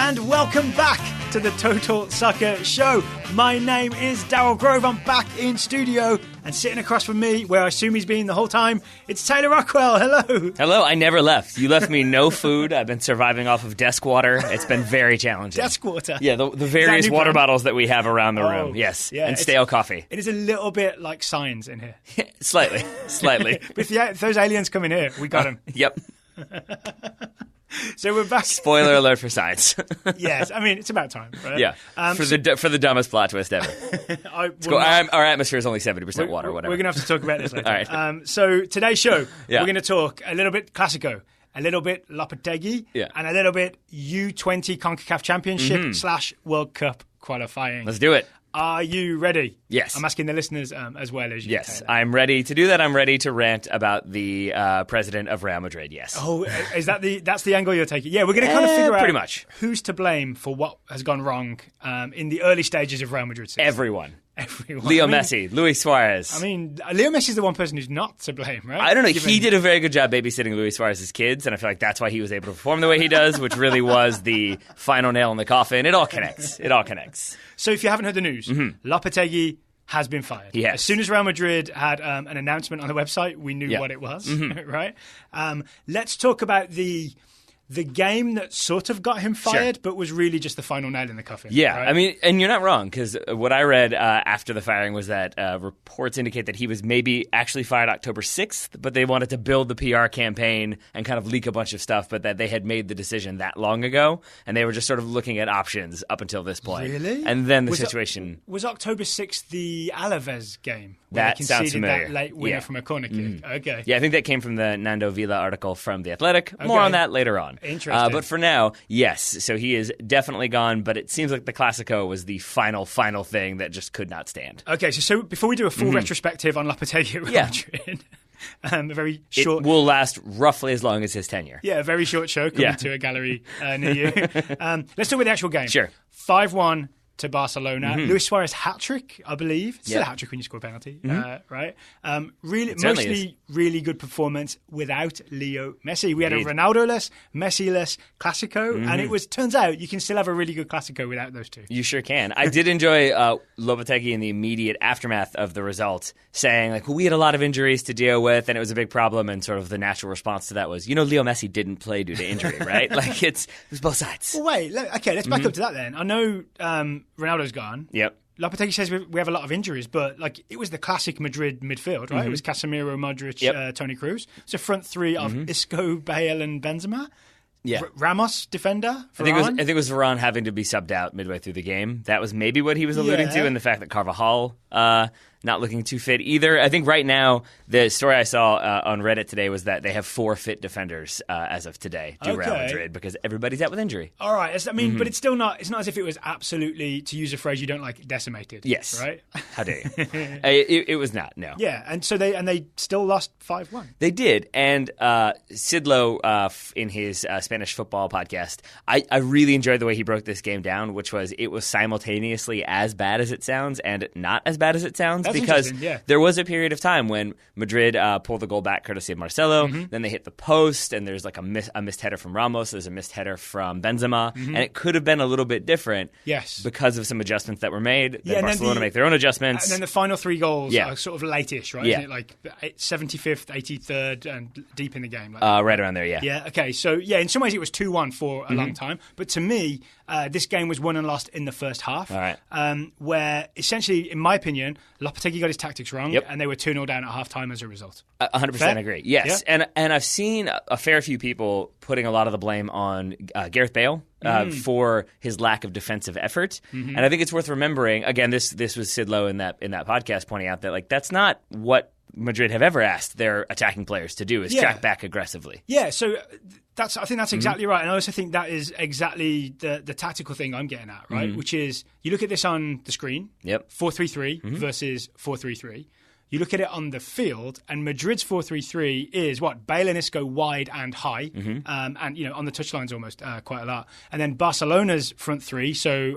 And welcome back to the Total Soccer Show. My name is Daryl Grove. I'm back in studio, and sitting across from me, where I assume he's been the whole time, it's Taylor Rockwell. Hello. Hello. I never left. You left me no food. I've been surviving off of desk water. It's been very challenging. Desk water? Yeah, the various water bottles that we have around the room. Yes, yeah, and stale coffee. It is a little bit like signs in here. Slightly. If those aliens come in here, we got them. Yep. So we're back. Spoiler alert for science. Yes, I mean, it's about time, right? Yeah, for the dumbest plot twist ever. Our atmosphere is only 70% water, whatever. We're going to have to talk about this later. All right. So today's show, we're going to talk a little bit Clasico, a little bit Lopetegui, and a little bit U20 CONCACAF Championship / World Cup qualifying. Let's do it. Are you ready? Yes. I'm asking the listeners as well as you. Yes, I'm ready to do that. I'm ready to rant about the president of Real Madrid, yes. Oh, is that's the angle you're taking? Yeah, we're going to kind of figure out pretty much who's to blame for what has gone wrong in the early stages of Real Madrid's season. Everyone. Leo Messi, Luis Suarez. I mean, Leo Messi's the one person who's not to blame, right? I don't know. He did a very good job babysitting Luis Suarez's kids, and I feel like that's why he was able to perform the way he does, which really was the final nail in the coffin. It all connects. So if you haven't heard the news, Lopetegui has been fired. He has. As soon as Real Madrid had an announcement on the website, we knew what it was, right? Let's talk about the game that sort of got him fired, but was really just the final nail in the coffin. Yeah, right? I mean, and you're not wrong, because what I read after the firing was that reports indicate that he was maybe actually fired October 6th, but they wanted to build the PR campaign and kind of leak a bunch of stuff, but that they had made the decision that long ago, and they were just sort of looking at options up until this point. Really? And then the situation... Was October 6th the Alaves game? That sounds familiar. That late winner from a corner kick. Okay. Yeah, I think that came from the Nando Vila article from The Athletic. More on that later on. Interesting. But for now, yes. So he is definitely gone, but it seems like the Clasico was the final thing that just could not stand. Okay, so before we do a full retrospective on Lopetegui at Real Madrid, a very short... It will last roughly as long as his tenure. Yeah, a very short show coming to a gallery near you. Let's start with the actual game. Sure. 5-1 to Barcelona. Luis Suarez hat-trick, I believe. Still a hat-trick when you score a penalty, right? Really good performance without Leo Messi. We had a Ronaldo-less, Messi-less Clasico, and it turns out you can still have a really good Clasico without those two. You sure can. I did enjoy Lopetegui in the immediate aftermath of the result, saying, like, well, we had a lot of injuries to deal with, and it was a big problem, and sort of the natural response to that was, Leo Messi didn't play due to injury, right? Like, it was both sides. Well, wait, let's back up to that then. I know Ronaldo's gone. Yep. Lopetegui says we have a lot of injuries, but it was the classic Madrid midfield, right? It was Casemiro, Modric, Toni Kroos. It's a front three of Isco, Bale, and Benzema. Yeah. Ramos, defender. I think it was Varane having to be subbed out midway through the game. That was maybe what he was alluding to, and the fact that Carvajal not looking too fit either. I think right now, the story I saw on Reddit today was that they have 4 fit defenders as of today to Real Madrid because everybody's out with injury. All right. But it's still not. It's not as if it was absolutely, to use a phrase you don't like, decimated. Yes. Right. How dare you? It was not. No. Yeah, and so they still lost 5-1. They did, and Sidlow in his Spanish football podcast, I really enjoyed the way he broke this game down, which was it was simultaneously as bad as it sounds and not as bad as it sounds. That's because there was a period of time when Madrid pulled the goal back courtesy of Marcelo, then they hit the post, and there's like a missed header from Ramos, there's a missed header from Benzema, and it could have been a little bit different because of some adjustments that were made. Then Barcelona make their own adjustments. And then the final 3 goals are sort of late-ish, right? Yeah. Isn't it like 75th, 83rd, and deep in the game? Right around there, yeah. Yeah, okay. So, in some ways it was 2-1 for a long time. But to me, this game was won and lost in the first half. All right. Where essentially, in my opinion, Lopetegui got his tactics wrong, and they were 2-0 down at half-time as a result. 100% agree. Yes. Yeah. And I've seen a fair few people putting a lot of the blame on Gareth Bale for his lack of defensive effort. And I think it's worth remembering, again, this was Sidlow in that podcast pointing out that like that's not what Madrid have ever asked their attacking players to do is track back aggressively. Yeah, so I think that's exactly right. And I also think that is exactly the tactical thing I'm getting at, right? Which is you look at this on the screen, 4-3-3 versus 4-3-3. You look at it on the field, and Madrid's 4-3-3 is what? Bale and Isco wide and high, and on the touchlines almost quite a lot. And then Barcelona's front three, so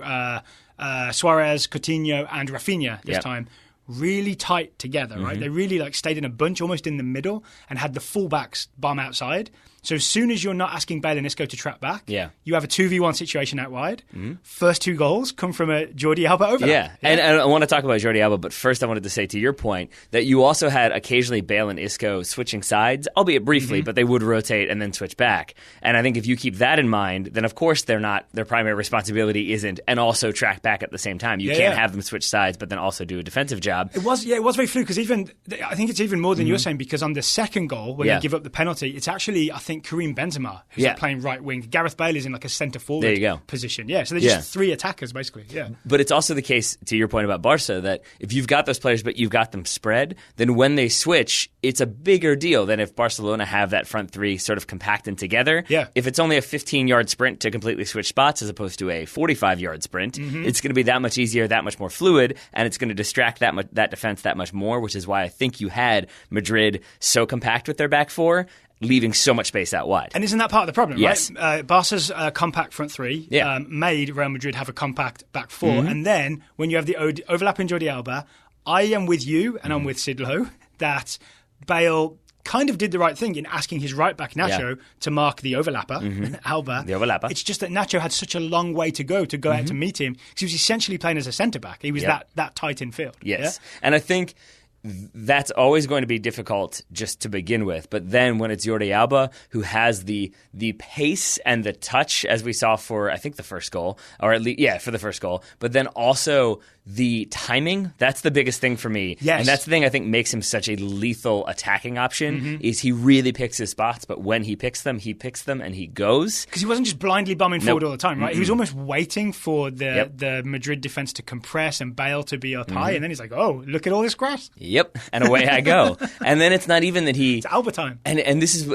Suarez, Coutinho, and Rafinha this time, really tight together, right? They really stayed in a bunch, almost in the middle, and had the fullbacks bomb outside. So as soon as you're not asking Bale and Isco to track back, you have a 2v1 situation out wide. First 2 goals come from a Jordi Alba overlap. Yeah. And I want to talk about Jordi Alba, but first I wanted to say, to your point, that you also had occasionally Bale and Isco switching sides, albeit briefly, but they would rotate and then switch back. And I think if you keep that in mind, then of course their primary responsibility isn't and also track back at the same time. You can't have them switch sides, but then also do a defensive job. It was very fluid, because I think it's even more than you're saying, because on the second goal, when they give up the penalty, it's actually, I think, Karim Benzema who's playing right wing. Gareth Bale is in like a centre forward position. Yeah, so they're just 3 attackers basically. Yeah. But it's also the case, to your point about Barca, that if you've got those players but you've got them spread, then when they switch, it's a bigger deal than if Barcelona have that front 3 sort of compacted together. Yeah. If it's only a 15-yard sprint to completely switch spots as opposed to a 45-yard sprint, it's going to be that much easier, that much more fluid, and it's going to distract that defense that much more, which is why I think you had Madrid so compact with their back 4, leaving so much space out wide. And isn't that part of the problem, yes. right? Barca's compact front 3 made Real Madrid have a compact back 4. And then when you have the overlap in Jordi Alba, I am with you, and I'm with Sid Lowe, that Bale kind of did the right thing in asking his right back Nacho to mark the overlapper, Alba. The overlapper. It's just that Nacho had such a long way to go out to meet him, because he was essentially playing as a centre back. He was that tight in field. Yes, and I think that's always going to be difficult just to begin with. But then when it's Jordi Alba who has the pace and the touch, as we saw for, I think, the first goal, or at least, for the first goal, but then also the timing, that's the biggest thing for me. Yes. And that's the thing I think makes him such a lethal attacking option, is he really picks his spots, but when he picks them and he goes. Because he wasn't just blindly bombing forward all the time, right? He was almost waiting for the Madrid defence to compress and Bale to be up high, and then he's like, oh, look at all this grass. Yep, and away I go. And then it's not even that It's Alba time. And this is,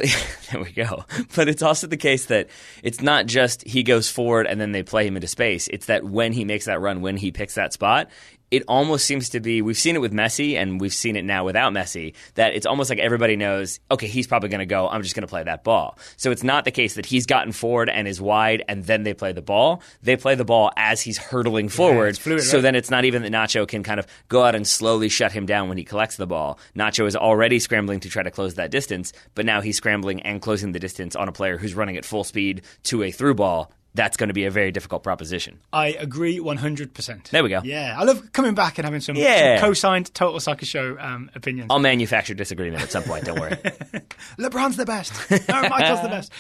there we go. But it's also the case that it's not just he goes forward and then they play him into space. It's that when he makes that run, when he picks that spot, it almost seems to be, we've seen it with Messi and we've seen it now without Messi, that it's almost like everybody knows, okay, he's probably going to go, I'm just going to play that ball. So it's not the case that he's gotten forward and is wide and then they play the ball. They play the ball as he's hurtling forward. It's fluid, so right? then it's not even that Nacho can kind of go out and slowly shut him down when he collects the ball. Nacho is already scrambling to try to close that distance, but now he's scrambling and closing the distance on a player who's running at full speed to a through ball. That's going to be a very difficult proposition. I agree 100%. There we go. Yeah, I love coming back and having some co-signed Total Soccer Show opinions. I'll manufacture disagreement at some point, don't worry. LeBron's the best. No, Michael's the best.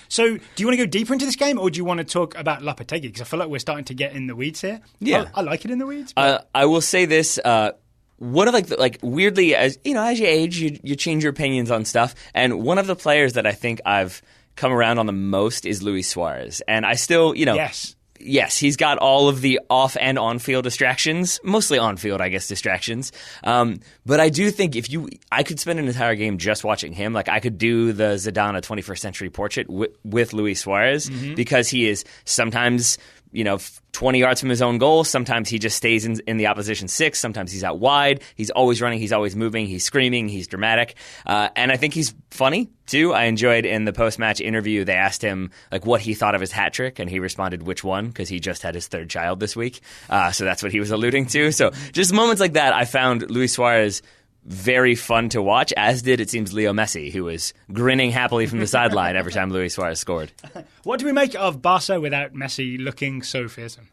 So do you want to go deeper into this game, or do you want to talk about Lopetegui? Because I feel like we're starting to get in the weeds here. Yeah. I like it in the weeds. I will say this. One of weirdly, as you age, you change your opinions on stuff. And one of the players that I think I've come around on the most is Luis Suarez. And I still, Yes, he's got all of the off and on-field distractions, mostly on-field, I guess, distractions. But I do think I could spend an entire game just watching him. Like, I could do the Zidane 21st century portrait with Luis Suarez, because he is sometimes 20 yards from his own goal. Sometimes he just stays in the opposition 6. Sometimes he's out wide. He's always running. He's always moving. He's screaming. He's dramatic. And I think he's funny, too. I enjoyed in the post-match interview, they asked him what he thought of his hat trick, and he responded, which one? Because he just had his 3rd child this week. So that's what he was alluding to. So just moments like that, I found Luis Suarez very fun to watch, as did, it seems, Leo Messi, who was grinning happily from the sideline every time Luis Suarez scored. What do we make of Barca without Messi looking so fearsome?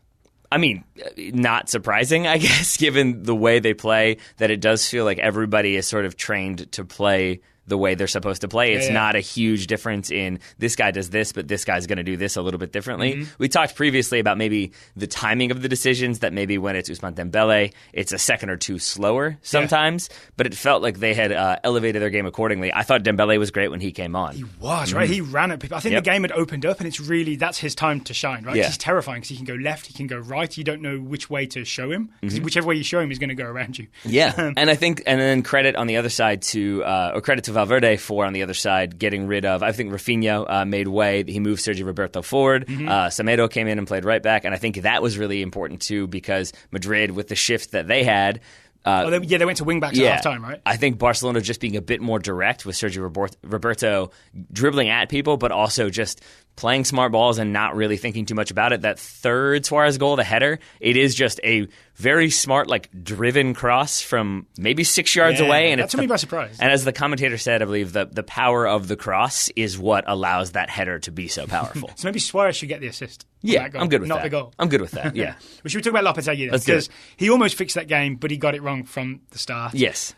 I mean, not surprising, I guess, given the way they play, that it does feel like everybody is sort of trained to play the way they're supposed to play. It's not a huge difference in this guy does this, but this guy's going to do this a little bit differently. We talked previously about maybe the timing of the decisions, that maybe when it's Ousmane Dembele, it's a second or two slower sometimes, but it felt like they had elevated their game accordingly. I thought Dembele was great when he came on. He was, right? He ran at people. I think the game had opened up, and that's his time to shine, right? He's terrifying because he can go left, he can go right. You don't know which way to show him, because whichever way you show him, he's going to go around you. Yeah, and I think, and then credit on the other side credit to Valverde for, on the other side, getting rid of, I think Rafinha made way. He moved Sergio Roberto forward. Semedo came in and played right back, and I think that was really important too, because Madrid, with the shift that they had, they went to wing-backs at half-time, right? I think Barcelona just being a bit more direct with Sergio Roberto dribbling at people, but also just playing smart balls and not really thinking too much about it. That third Suarez goal, the header, it is just a very smart, like, driven cross from maybe 6 yards away. And that took me by surprise. And as the commentator said, I believe the power of the cross is what allows that header to be so powerful. So maybe Suarez should get the assist. Yeah, I'm good with not that. The goal. I'm good with that, yeah. We should talk about Lopetegui then, because he almost fixed that game, but he got it wrong from the start. Yes.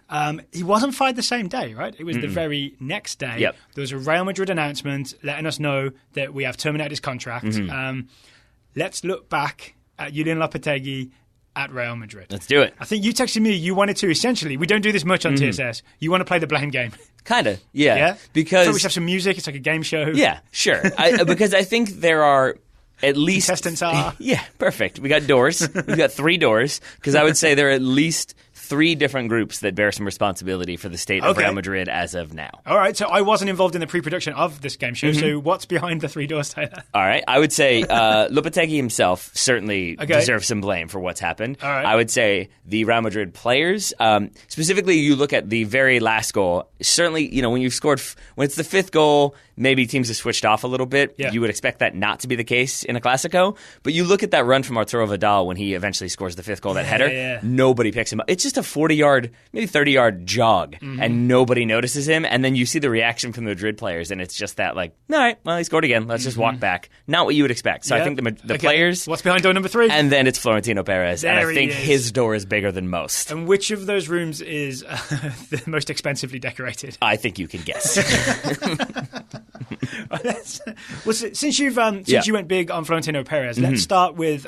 He wasn't fired the same day, right? It was the very next day. Yep. There was a Real Madrid announcement letting us know that we have terminated his contract. Let's look back at Julien Lopetegui at Real Madrid. Let's do it. I think you texted me, you wanted to, essentially, we don't do this much on TSS, you want to play the blame game. Kind of, yeah. Yeah? Because So we should have some music, it's like a game show. Yeah, sure. Because I think there are at least... Contestants are... Yeah, perfect. We got doors. We've got 3 doors, because I would say there are at least 3 different groups that bear some responsibility for the state of Real Madrid as of now. All right, so I wasn't involved in the pre-production of this game show, so what's behind the 3 doors, Taylor? All right, I would say Lopetegui himself certainly deserves some blame for what's happened. All right. I would say the Real Madrid players, specifically you look at the very last goal, certainly, you know, when you've scored, when it's the 5th goal, maybe teams have switched off a little bit. Yeah. You would expect that not to be the case in a Clasico, but you look at that run from Arturo Vidal when he eventually scores the 5th goal, that header, nobody picks him up. It's just a 40-yard, maybe 30-yard jog, and nobody notices him, and then you see the reaction from the Madrid players, and it's just that, like, all right, well, he scored again, let's just walk back. Not what you would expect. So I think the players... What's behind door number 3? And then it's Florentino Perez, and I think he is. his door is bigger than most. And which of those rooms is the most expensively decorated? I think you can guess. Since you went big on Florentino Perez, let's start with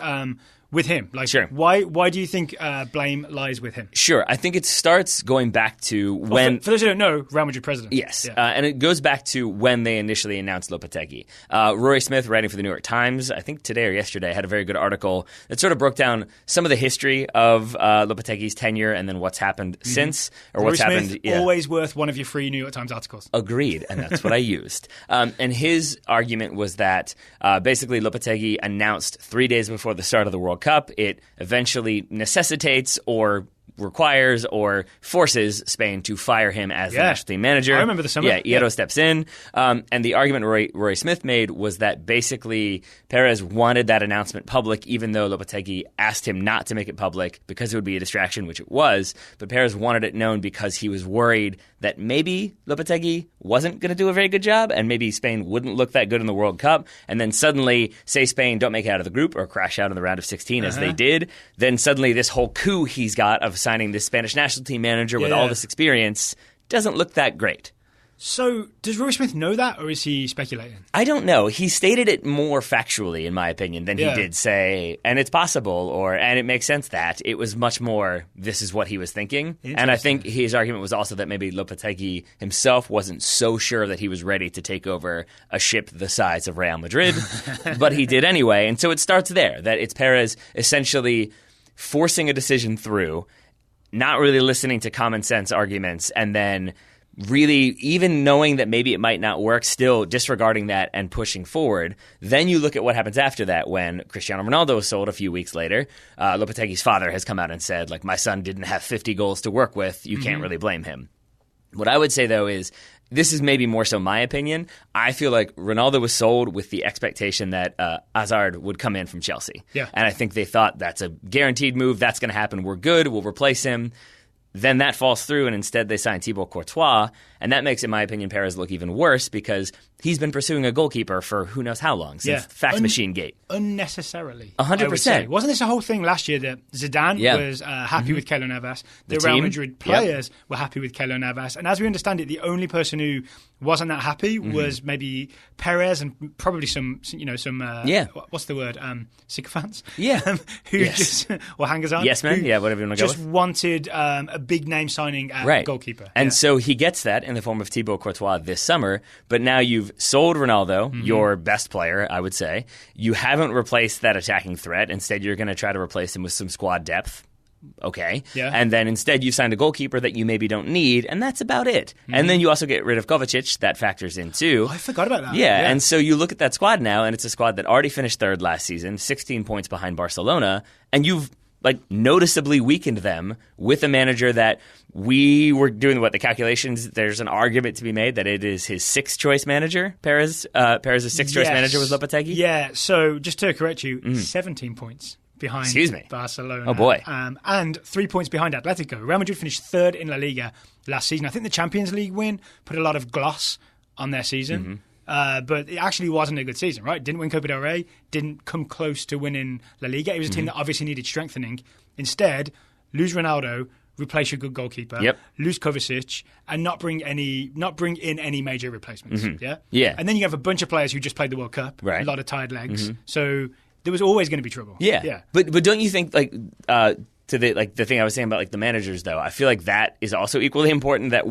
him. Like, sure. Why do you think blame lies with him? Sure. I think it starts going back to when... For those who don't know, Real Madrid president. Yes. Yeah. And it goes back to when they initially announced Lopetegui. Rory Smith, writing for the New York Times, I think today or yesterday, had a very good article that sort of broke down some of the history of Lopetegui's tenure and then what's happened since, or Rory what's Smith, happened... Yeah. Always worth one of your free New York Times articles. Agreed, and that's what I used. And his argument was that basically Lopetegui announced 3 days before the start of the World Cup, it eventually necessitates or requires or forces Spain to fire him as the national team manager. I remember the summer. Yeah, Hierro steps in. And the argument Rory Smith made was that basically Perez wanted that announcement public, even though Lopetegui asked him not to make it public because it would be a distraction, which it was. But Perez wanted it known because he was worried that maybe Lopetegui wasn't going to do a very good job and maybe Spain wouldn't look that good in the World Cup. And then suddenly, say Spain don't make it out of the group or crash out in the round of 16 as they did, then suddenly this whole coup he's got of signing this Spanish national team manager with all this experience doesn't look that great. So, does Rory Smith know that, or is he speculating? I don't know. He stated it more factually, in my opinion, than he did say, and it's possible, and it makes sense that. It was much more, this is what he was thinking. And I think his argument was also that maybe Lopetegui himself wasn't so sure that he was ready to take over a ship the size of Real Madrid, but he did anyway. And so it starts there, that it's Perez essentially forcing a decision through, not really listening to common sense arguments, and then really, even knowing that maybe it might not work, still disregarding that and pushing forward. Then you look at what happens after that when Cristiano Ronaldo was sold a few weeks later. Lopetegui's father has come out and said, like, my son didn't have 50 goals to work with. You can't really blame him. What I would say, though, is this is maybe more so my opinion. I feel like Ronaldo was sold with the expectation that Hazard would come in from Chelsea. Yeah. And I think they thought that's a guaranteed move. That's going to happen. We're good. We'll replace him. Then that falls through, and instead they sign Thibaut Courtois, and that makes, in my opinion, Perez look even worse because he's been pursuing a goalkeeper for who knows how long, since Fax Machine Gate. Unnecessarily. 100%. Wasn't this a whole thing last year that Zidane was happy with Keylor Navas, the Real Madrid players were happy with Keylor Navas, and as we understand it, the only person who wasn't that happy was maybe Perez and probably some what's the word, sycophants? Who just, or hangers on? Yes, man. Yeah, whatever you want to go with. Just wanted a big name signing at goalkeeper. And so he gets that in the form of Thibaut Courtois this summer, but now you've sold Ronaldo, your best player, I would say. You haven't replaced that attacking threat. Instead, you're going to try to replace him with some squad depth. Okay. Yeah. And then instead you signed a goalkeeper that you maybe don't need, and that's about it. And then you also get rid of Kovacic. That factors in too. Oh, I forgot about that. Yeah. And so you look at that squad now, and it's a squad that already finished third last season, 16 points behind Barcelona, and you've like noticeably weakened them with a manager that we were doing the calculations. There's an argument to be made that it is his sixth choice manager. Perez's sixth choice manager was Lopetegui. Yeah. So just to correct you, 17 points behind Barcelona. Oh boy. And 3 points behind Atletico. Real Madrid finished third in La Liga last season. I think the Champions League win put a lot of gloss on their season. But it actually wasn't a good season, right? Didn't win Copa del Rey, didn't come close to winning La Liga. It was a team that obviously needed strengthening. Instead, lose Ronaldo, replace your good goalkeeper, lose Kovacic, and not bring in any major replacements. Yeah. And then you have a bunch of players who just played the World Cup, a lot of tired legs. So there was always going to be trouble. Yeah. But don't you think to the thing I was saying about like the managers though, I feel like that is also equally important. That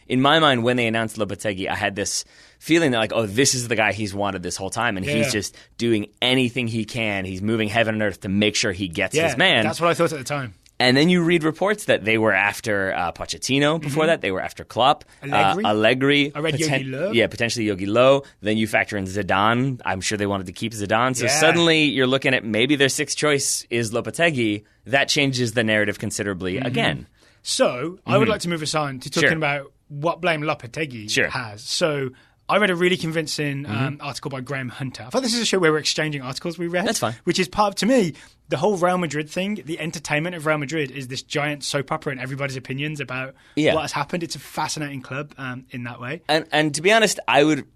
in my mind, when they announced Lopetegui, I had this feeling that like, oh, this is the guy he's wanted this whole time, and he's just doing anything he can. He's moving heaven and earth to make sure he gets his man. That's what I thought at the time. And then you read reports that they were after Pochettino before that. They were after Klopp, Allegri. I read Jogi Löw. Yeah, potentially Jogi Löw. Then you factor in Zidane. I'm sure they wanted to keep Zidane. So suddenly you're looking at maybe their sixth choice is Lopetegui. That changes the narrative considerably again. So I would like to move us on to talking about what blame Lopetegui has. So I read a really convincing article by Graham Hunter. I thought this is a show where we're exchanging articles we read. That's fine. Which is part of, to me, the whole Real Madrid thing, the entertainment of Real Madrid is this giant soap opera and everybody's opinions about what has happened. It's a fascinating club in that way. And to be honest,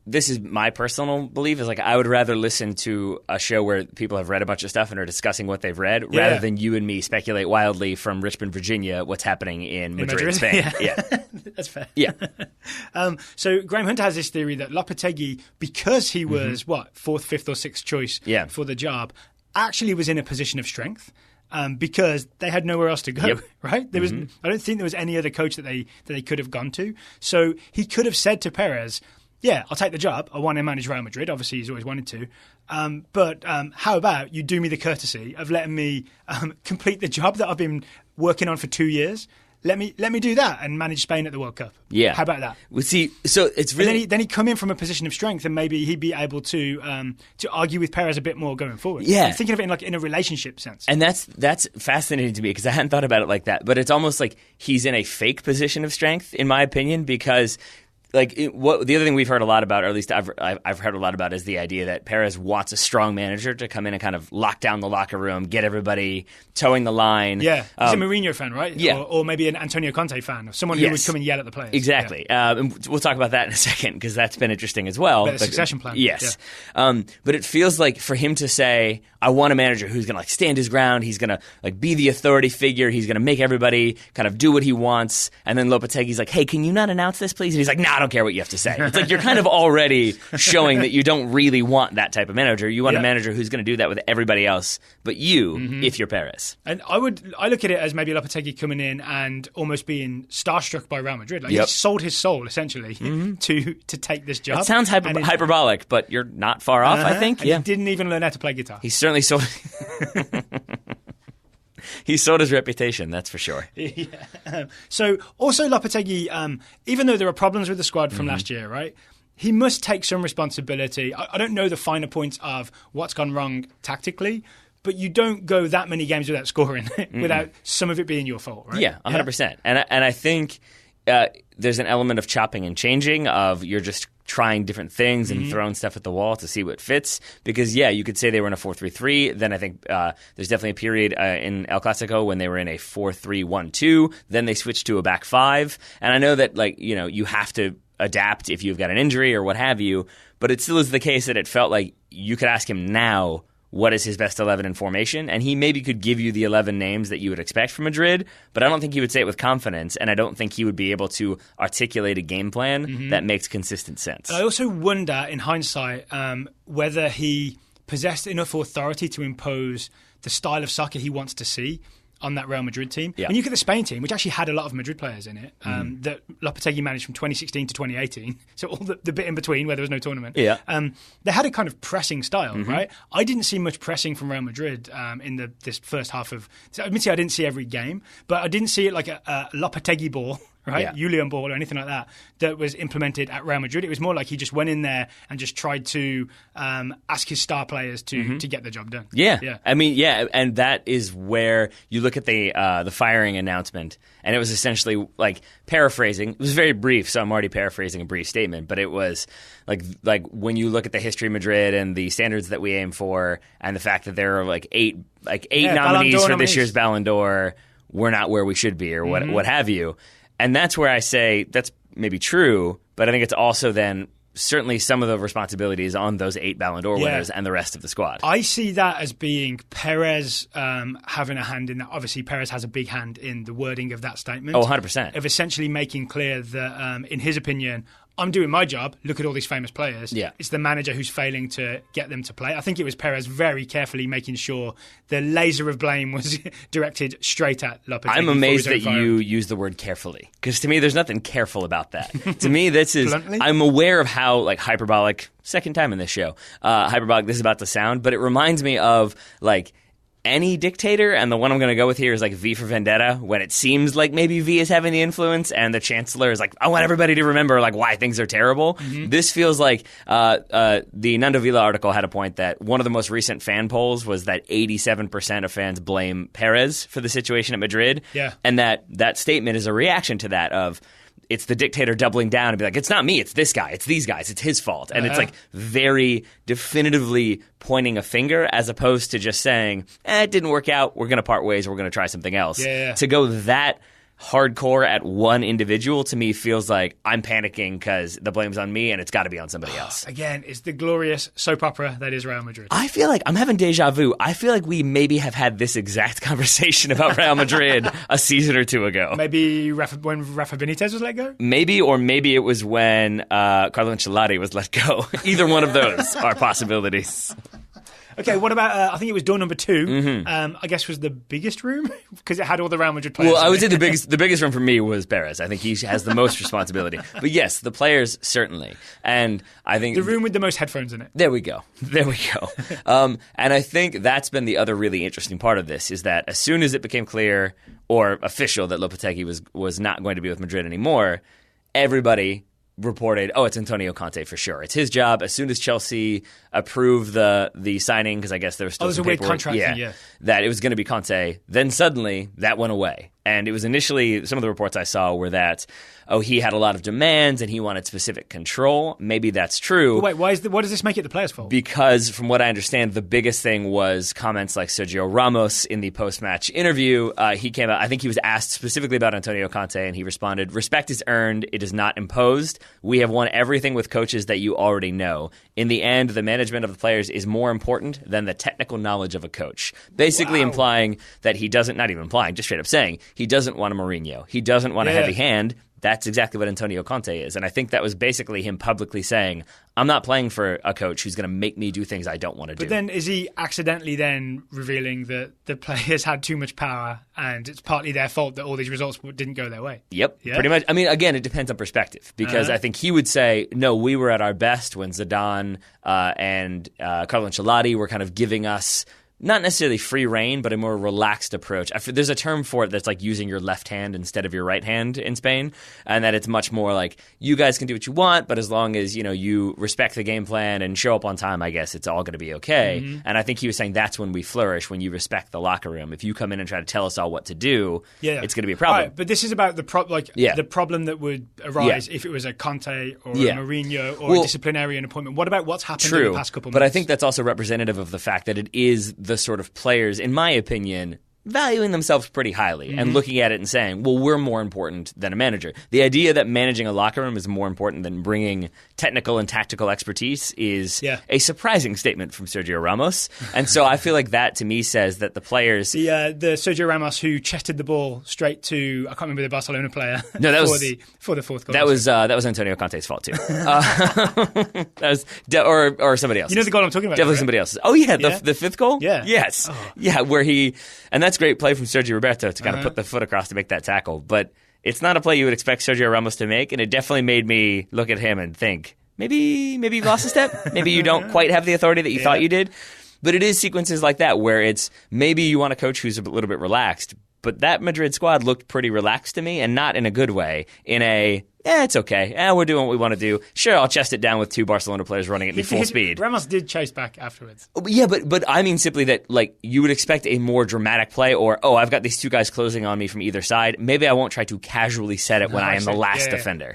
this is my personal belief, is like I would rather listen to a show where people have read a bunch of stuff and are discussing what they've read rather than you and me speculate wildly from Richmond, Virginia, what's happening in Madrid, Spain. Yeah. That's fair. Yeah. So Graham Hunter has this theory that Lopetegui, because he was, fourth, fifth or sixth choice for the job, actually was in a position of strength because they had nowhere else to go, right? There was, I don't think there was any other coach that they could have gone to. So he could have said to Perez, yeah, I'll take the job. I want to manage Real Madrid. Obviously, he's always wanted to. But how about you do me the courtesy of letting me complete the job that I've been working on for 2 years? Let me do that and manage Spain at the World Cup. Yeah. How about that? Well, see, so it's really... Then he'd come in from a position of strength and maybe he'd be able to argue with Perez a bit more going forward. Yeah. I'm thinking of it in a relationship sense. And that's fascinating to me because I hadn't thought about it like that. But it's almost like he's in a fake position of strength, in my opinion, because... the other thing we've heard a lot about, or at least I've heard a lot about, is the idea that Perez wants a strong manager to come in and kind of lock down the locker room, get everybody towing the line. Yeah, he's a Mourinho fan, right? Yeah. Or maybe an Antonio Conte fan, or someone who would come and yell at the players. Exactly. Yeah. And we'll talk about that in a second because that's been interesting as well. The succession plan. Yes. Yeah. But it feels like for him to say, I want a manager who's going to stand his ground, he's going to be the authority figure, he's going to make everybody kind of do what he wants, and then Lopetegui's like, hey, can you not announce this, please? And he's like, I don't care what you have to say. It's like you're kind of already showing that you don't really want that type of manager. You want a manager who's going to do that with everybody else but you, if you're Perez. And I look at it as maybe Lopetegui coming in and almost being starstruck by Real Madrid. Like he sold his soul, essentially, to take this job. It sounds hyperbolic, but you're not far off, I think. And he didn't even learn how to play guitar. He certainly sold... He sold his reputation, that's for sure. Yeah. So also Lopetegui, even though there are problems with the squad from last year, right? He must take some responsibility. I don't know the finer points of what's gone wrong tactically, but you don't go that many games without scoring without some of it being your fault, right? Yeah, 100%. And I think there's an element of chopping and changing, of you're just trying different things and throwing stuff at the wall to see what fits. Because, you could say they were in a 4-3-3. Then I think there's definitely a period in El Clasico when they were in a 4-3-1-2. Then they switched to a back five. And I know that, you have to adapt if you've got an injury or what have you. But it still is the case that it felt like you could ask him now, what is his best 11 in formation? And he maybe could give you the 11 names that you would expect from Madrid, but I don't think he would say it with confidence, and I don't think he would be able to articulate a game plan that makes consistent sense. I also wonder, in hindsight, whether he possessed enough authority to impose the style of soccer he wants to see on that Real Madrid team. Yeah. When you look at the Spain team, which actually had a lot of Madrid players in it, that Lopetegui managed from 2016 to 2018, so all the bit in between where there was no tournament, they had a kind of pressing style, right? I didn't see much pressing from Real Madrid this first half of... So admittedly, I didn't see every game, but I didn't see it like a Lopetegui ball, right? Yeah. Julian ball or anything like that was implemented at Real Madrid. It was more like he just went in there and just tried to ask his star players to get the job done. Yeah. I mean, and that is where you look at the firing announcement, and it was essentially like paraphrasing. It was very brief, so I'm already paraphrasing a brief statement, but it was like when you look at the history of Madrid and the standards that we aim for, and the fact that there are like eight nominees for this year's Ballon d'Or, we're not where we should be, or what have you. And that's where I say that's maybe true, but I think it's also then certainly some of the responsibilities on those 8 Ballon d'Or winners and the rest of the squad. I see that as being Perez having a hand in that. Obviously, Perez has a big hand in the wording of that statement. Oh, 100%. Of essentially making clear that, in his opinion, I'm doing my job. Look at all these famous players. Yeah. It's the manager who's failing to get them to play. I think it was Perez very carefully making sure the laser of blame was directed straight at Lopetegui. I'm amazed that you use the word carefully, because to me, there's nothing careful about that. To me, this is. Bluntly? I'm aware of how like hyperbolic. Second time in this show, hyperbolic this is about to sound, but it reminds me of like any dictator, and the one I'm going to go with here is like V for Vendetta, when it seems like maybe V is having the influence and the chancellor is like, I want everybody to remember like why things are terrible. This feels like the Nando Vila article had a point that one of the most recent fan polls was that 87% of fans blame Perez for the situation at Madrid. Yeah. And that statement is a reaction to that of, it's the dictator doubling down and be like, it's not me, it's this guy, it's these guys, it's his fault. And it's like very definitively pointing a finger, as opposed to just saying, it didn't work out, we're going to part ways, we're going to try something else. Yeah. To go that hardcore at one individual, to me, feels like I'm panicking because the blame's on me and it's got to be on somebody else. Again, it's the glorious soap opera that is Real Madrid. I feel like I'm having deja vu. I feel like we maybe have had this exact conversation about Real Madrid a season or two ago. Maybe when Rafa Benitez was let go? Maybe, or maybe it was when Carlo Ancelotti was let go. Either one of those are possibilities. Okay, what about, I think it was door number 2, I guess was the biggest room, because it had all the Real Madrid players. Well, I would say the biggest room for me was Perez. I think he has the most responsibility. But yes, the players, certainly. And I think... The room with the most headphones in it. There we go. And I think that's been the other really interesting part of this, is that as soon as it became clear, or official, that Lopetegui was not going to be with Madrid anymore, everybody reported, it's Antonio Conte for sure. It's his job. As soon as Chelsea approved the signing, because I guess there was still some weird paperwork, contract thing, that it was going to be Conte, then suddenly that went away. And it was initially, some of the reports I saw were that, he had a lot of demands and he wanted specific control. Maybe that's true. But wait, what does this make it the players' fault? Because from what I understand, the biggest thing was comments like Sergio Ramos in the post-match interview. He came out, I think he was asked specifically about Antonio Conte, and he responded, "Respect is earned, it is not imposed. We have won everything with coaches that you already know. In the end, the management of the players is more important than the technical knowledge of a coach." Basically implying that he doesn't, not even implying, just straight up saying, he doesn't want a Mourinho. He doesn't want a heavy hand. That's exactly what Antonio Conte is. And I think that was basically him publicly saying, I'm not playing for a coach who's going to make me do things I don't want to do. But then is he accidentally then revealing that the players had too much power and it's partly their fault that all these results didn't go their way? Yep, pretty much. I mean, again, it depends on perspective, because I think he would say, no, we were at our best when Zidane and Carlo Ancelotti were kind of giving us not necessarily free reign, but a more relaxed approach. There's a term for it that's like using your left hand instead of your right hand in Spain, and that it's much more like, you guys can do what you want, but as long as you respect the game plan and show up on time, I guess it's all going to be okay. And I think he was saying that's when we flourish, when you respect the locker room. If you come in and try to tell us all what to do, it's going to be a problem. Right, but this is about the problem that would arise if it was a Conte or a Mourinho or a disciplinarian appointment. What about what's happened in the past couple of months? But I think that's also representative of the fact that it is the sort of players, in my opinion, valuing themselves pretty highly and looking at it and saying, well, we're more important than a manager. The idea that managing a locker room is more important than bringing technical and tactical expertise is a surprising statement from Sergio Ramos. And so I feel like that, to me, says that the players... The Sergio Ramos who chested the ball straight to, I can't remember the Barcelona player, no, that for the fourth goal. That was Antonio Conte's fault, too. That was or somebody else. You know the goal I'm talking about? Definitely somebody else's. Oh, yeah, the fifth goal? Yeah. Yes. Oh. Yeah, where he... And that's great play from Sergio Roberto to kind of put the foot across to make that tackle. But it's not a play you would expect Sergio Ramos to make, and it definitely made me look at him and think, maybe you've lost a step. Maybe you don't quite have the authority that you thought you did. But it is sequences like that where it's maybe you want a coach who's a little bit relaxed, But that Madrid squad looked pretty relaxed to me, and not in a good way. In a, it's okay. We're doing what we want to do. Sure, I'll chest it down with 2 Barcelona players running at me full speed. Ramos did chase back afterwards. Yeah, but I mean simply that, like, you would expect a more dramatic play, or, I've got these 2 guys closing on me from either side. Maybe I won't try to casually set it when I am the last defender.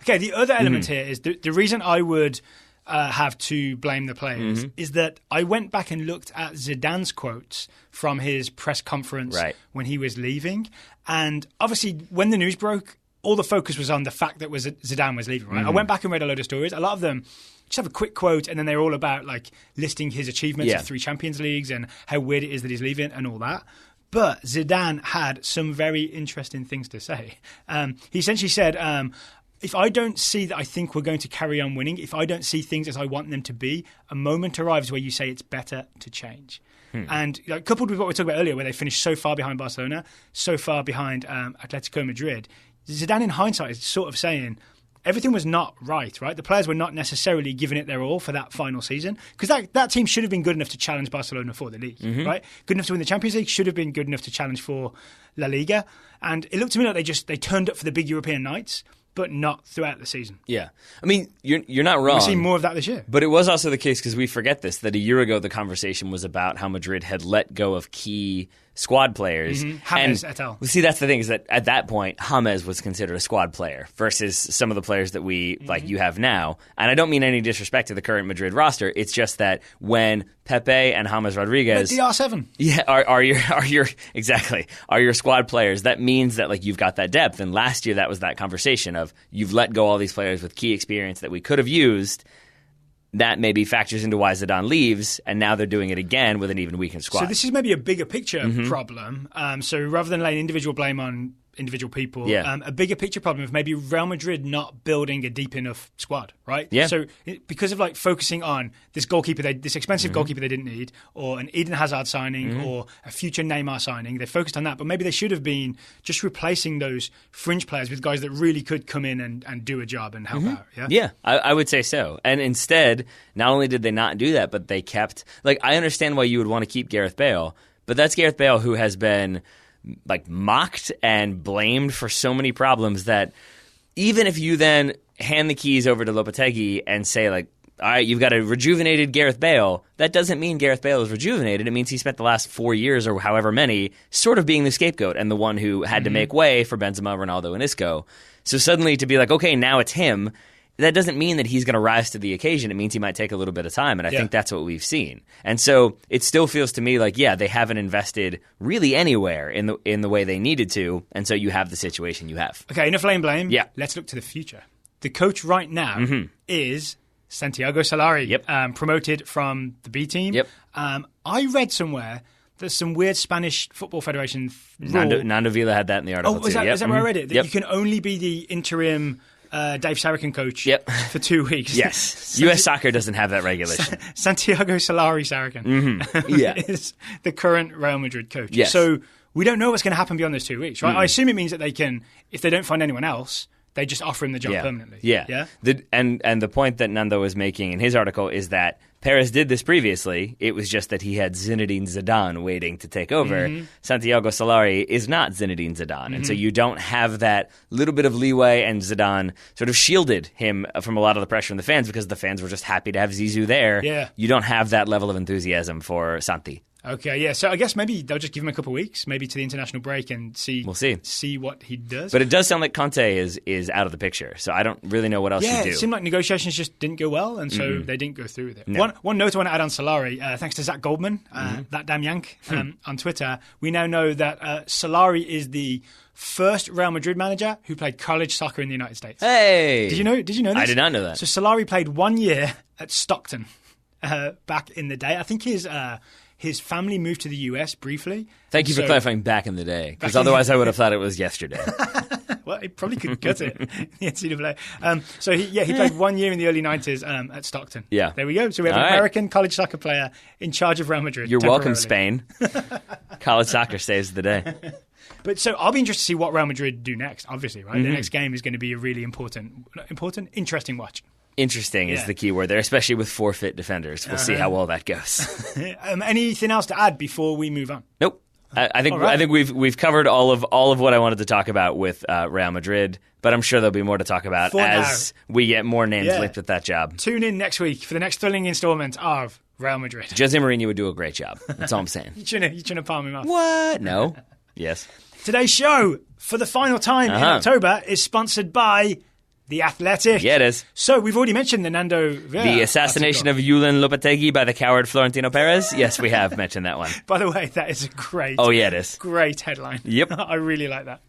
Okay, the other element here is the reason I would have to blame the players is that I went back and looked at Zidane's quotes from his press conference when he was leaving. And obviously, when the news broke, all the focus was on the fact that Zidane was leaving, right? I went back and read a load of stories. A lot of them just have a quick quote, and then they're all about like listing his achievements of 3 Champions Leagues and how weird it is that he's leaving and all that. But Zidane had some very interesting things to say. He essentially said, if I don't see that I think we're going to carry on winning, if I don't see things as I want them to be, a moment arrives where you say it's better to change. And coupled with what we talked about earlier, where they finished so far behind Barcelona, so far behind Atletico Madrid, Zidane in hindsight is sort of saying everything was not right? The players were not necessarily giving it their all for that final season, because that team should have been good enough to challenge Barcelona for the league, right? Good enough to win the Champions League, should have been good enough to challenge for La Liga. And it looked to me like they turned up for the big European nights, but not throughout the season. Yeah. I mean, you're not wrong. We'll see more of that this year. But it was also the case, because we forget this, that a year ago the conversation was about how Madrid had let go of key squad players. James et al. See, that's the thing, is that at that point, James was considered a squad player versus some of the players that we like you have now. And I don't mean any disrespect to the current Madrid roster. It's just that when Pepe and James Rodriguez, the R7, are your squad players, that means that like you've got that depth. And last year that was that conversation of you've let go all these players with key experience that we could have used. That maybe factors into why Zidane leaves, and now they're doing it again with an even weakened squad. So this is maybe a bigger picture problem. So rather than laying individual blame on individual people, a bigger picture problem of maybe Real Madrid not building a deep enough squad, right? Yeah. So because of like focusing on this goalkeeper, this expensive goalkeeper they didn't need, or an Eden Hazard signing, or a future Neymar signing, they focused on that. But maybe they should have been just replacing those fringe players with guys that really could come in and do a job and help out. Yeah, I would say so. And instead, not only did they not do that, but they kept, like, I understand why you would want to keep Gareth Bale, but that's Gareth Bale who has been like mocked and blamed for so many problems that even if you then hand the keys over to Lopetegui and say like, all right, you've got a rejuvenated Gareth Bale, that doesn't mean Gareth Bale is rejuvenated. It means he spent the last 4 years or however many sort of being the scapegoat and the one who had to make way for Benzema, Ronaldo, and Isco. So suddenly to be like, okay, now it's him, that doesn't mean that he's going to rise to the occasion. It means he might take a little bit of time, and I think that's what we've seen. And so it still feels to me like, they haven't invested really anywhere in the way they needed to, and so you have the situation you have. Okay, enough blame. Yeah. Let's look to the future. The coach right now is Santiago Solari, promoted from the B team. I read somewhere there's some weird Spanish Football Federation rule. Nando Vila had that in the article too. Is that where I read it? That you can only be the interim Dave Saracen coach for 2 weeks. Yes. US Soccer doesn't have that regulation. Santiago Solari Saracen is the current Real Madrid coach. Yes. So we don't know what's going to happen beyond those 2 weeks, right? I assume it means that they can, if they don't find anyone else, they just offer him the job permanently. Yeah. And the point that Nando was making in his article is that Perez did this previously. It was just that he had Zinedine Zidane waiting to take over. Santiago Solari is not Zinedine Zidane. And so you don't have that little bit of leeway, and Zidane sort of shielded him from a lot of the pressure from the fans because the fans were just happy to have Zizou there. Yeah. You don't have that level of enthusiasm for Santi. Okay, yeah. So I guess maybe they'll just give him a couple of weeks, maybe to the international break, and We'll see. See what he does. But it does sound like Conte is out of the picture, so I don't really know what else to do. It seemed like negotiations just didn't go well, and so they didn't go through with it. No. One note I want to add on Solari, thanks to Zach Goldman, that damn Yank, on Twitter, we now know that Solari is the first Real Madrid manager who played college soccer in the United States. Hey! Did you know this? I did not know that. So Solari played 1 year at Stockton back in the day. I think his family moved to the US briefly. Thank you for clarifying back in the day, because otherwise I would have thought it was yesterday. Well, he probably could cut it in the NCAA. So he played 1 year in the early 90s at Stockton. Yeah. There we go. So we have an American college soccer player in charge of Real Madrid. You're welcome, Spain. College soccer saves the day. But so I'll be interested to see what Real Madrid do next, obviously, right? The next game is going to be a really interesting watch. Interesting is the key word there, especially with forfeit defenders. We'll see how well that goes. Anything else to add before we move on? Nope. I think we've covered all of what I wanted to talk about with Real Madrid, but I'm sure there'll be more to talk about as we get more names linked with that job. Tune in next week for the next thrilling installment of Real Madrid. Jose Mourinho would do a great job. That's all I'm saying. You're trying to palm him off. What? No. Yes. Today's show, for the final time in October, is sponsored by The Athletic. Yeah, it is. So we've already mentioned the Nando Villa The assassination of Julien Lopetegui by the coward Florentino Perez. Yes, we have mentioned that one. By the way, that is a great it is. Great headline. Yep. I really like that.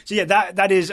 So yeah, that is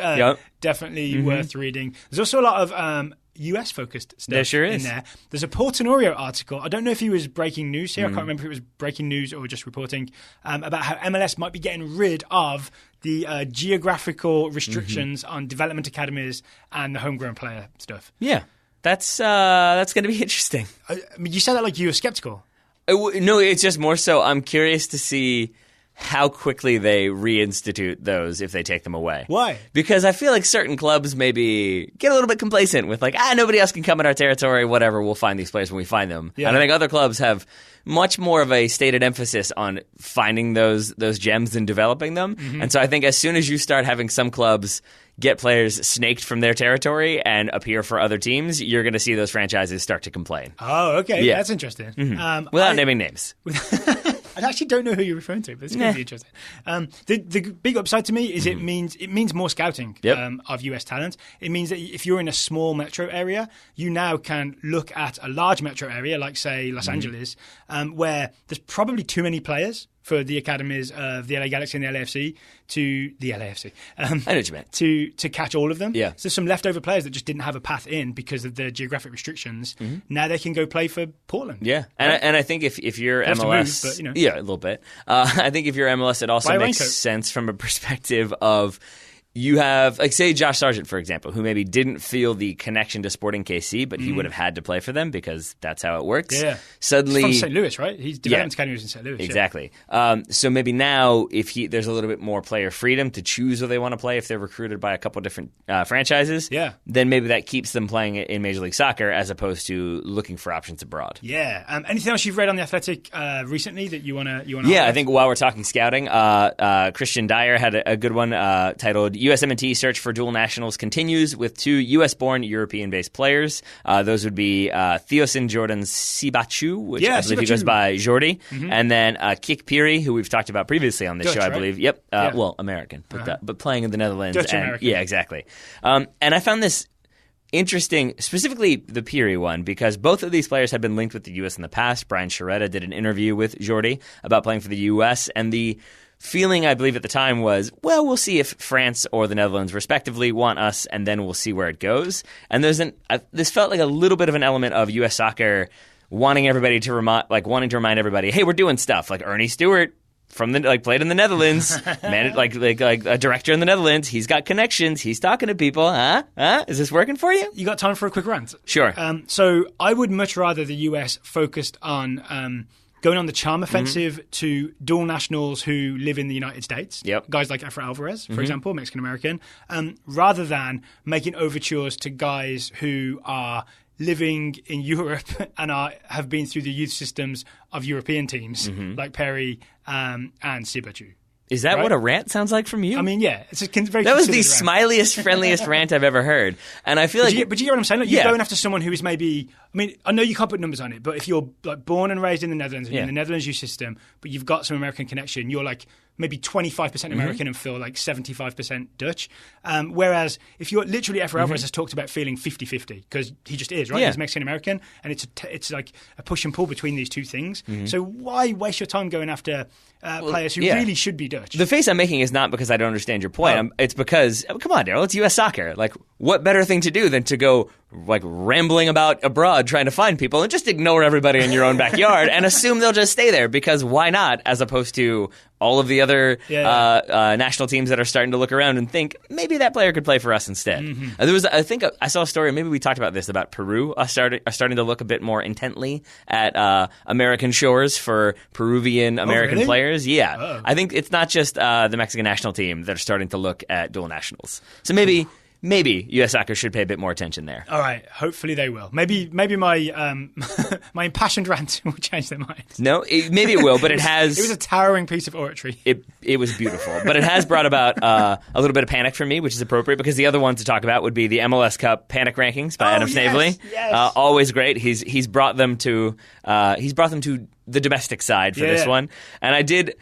definitely worth reading. There's also a lot of US-focused stuff there sure is. in there. There's a Portenorio article. I don't know if he was breaking news here. I can't remember if it was breaking news or just reporting about how MLS might be getting rid of the geographical restrictions on development academies and the homegrown player stuff. Yeah, that's going to be interesting. I mean, you said that like you were skeptical. No, it's just more so I'm curious to see how quickly they reinstitute those if they take them away. Why? Because I feel like certain clubs maybe get a little bit complacent with like, nobody else can come in our territory, whatever, we'll find these players when we find them. Yeah. And I think other clubs have much more of a stated emphasis on finding those gems and developing them. Mm-hmm. And so I think as soon as you start having some clubs get players snaked from their territory and appear for other teams, you're going to see those franchises start to complain. Oh, okay. Yeah. That's interesting. Mm-hmm. Without naming names. I actually don't know who you're referring to, but it's going to be interesting. The big upside to me is it means more scouting of US talent. It means that if you're in a small metro area, you now can look at a large metro area, like say Los Angeles, where there's probably too many players for the academies of the LA Galaxy and the LAFC to the LAFC. I know what you meant. To catch all of them. Yeah. So there's some leftover players that just didn't have a path in because of the geographic restrictions. Now they can go play for Portland. Yeah. And I think if you're MLS... Move, but, you know. Yeah, a little bit. I think if you're MLS, it also makes sense from a perspective of... You have, like, say, Josh Sargent, for example, who maybe didn't feel the connection to Sporting KC, but he would have had to play for them because that's how it works. Yeah. Suddenly, he's from St. Louis, right? He's development academy was in St. Louis. Exactly. Yeah. So maybe now, if there's a little bit more player freedom to choose who they want to play if they're recruited by a couple different franchises, then maybe that keeps them playing in Major League Soccer as opposed to looking for options abroad. Yeah. Anything else you've read on The Athletic recently that you want to? Yeah, I think while we're talking scouting, Christian Dyer had a good one titled USMNT Search for Dual Nationals Continues with 2 U.S.-born European-based players. Those would be Theosin Jordan Sibachu, which I believe he goes by Jordi, and then Kik Piri, who we've talked about previously on this show, I believe. Yep. Well, American, but playing in the Netherlands. Dutch-American. Yeah, exactly. And I found this interesting, specifically the Piri one, because both of these players have been linked with the U.S. in the past. Brian Sciaretta did an interview with Jordi about playing for the U.S., and the feeling, I believe, at the time was, well, we'll see if France or the Netherlands, respectively, want us, and then we'll see where it goes. And this felt like a little bit of an element of U.S. soccer wanting everybody to wanting to remind everybody, hey, we're doing stuff. Like Ernie Stewart played in the Netherlands, like a director in the Netherlands. He's got connections. He's talking to people. Is this working for you? You got time for a quick rant? Sure. So I would much rather the U.S. focused on going on the charm offensive to dual nationals who live in the United States, guys like Efra Alvarez, for example, Mexican-American, rather than making overtures to guys who are living in Europe and have been through the youth systems of European teams like Perry and Sibachu. Is that what a rant sounds like from you? I mean, yeah. It's a very that was the rant. smiliest, friendliest rant I've ever heard. And I feel but you get what I'm saying? Like, you're going after someone who is maybe... I mean, I know you can't put numbers on it, but if you're like born and raised in the Netherlands, in the Netherlands youth system, but you've got some American connection, you're like maybe 25% American and feel like 75% Dutch. Whereas if you're literally... Efra Alvarez has talked about feeling 50-50 because he just is, right? Yeah. He's Mexican-American, and it's like a push and pull between these two things. So why waste your time going after players who really should be Dutch? The face I'm making is not because I don't understand your point. It's because, come on, Daryl, it's U.S. soccer. Like, what better thing to do than to go like rambling about abroad trying to find people and just ignore everybody in your own backyard and assume they'll just stay there because why not, as opposed to all of the other national teams that are starting to look around and think maybe that player could play for us instead. I think I saw a story, maybe we talked about this, about Peru are starting to look a bit more intently at American shores for Peruvian American players. Yeah. I think it's not just the Mexican national team that are starting to look at dual nationals. So maybe maybe U.S. soccer should pay a bit more attention there. All right, hopefully they will. Maybe my my impassioned rant will change their mind. No, maybe it will, but it has. It was a towering piece of oratory. It was beautiful, but it has brought about a little bit of panic for me, which is appropriate because the other one to talk about would be the MLS Cup panic rankings by Adam Snavely. Yes. Always great. He's brought them to the domestic side for this one, and I did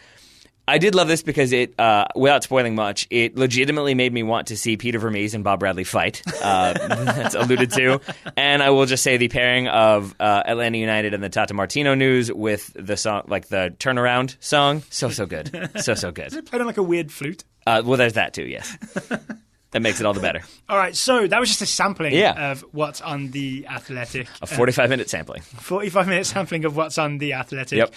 love this because it, without spoiling much, it legitimately made me want to see Peter Vermees and Bob Bradley fight. That's alluded to. And I will just say the pairing of Atlanta United and the Tata Martino news with the song, like the turnaround song, so good. So good. Is it played on like a weird flute? Well, there's that too, yes. That makes it all the better. All right, so that was just a sampling of what's on The Athletic. A 45-minute sampling. 45-minute sampling of what's on The Athletic. Yep.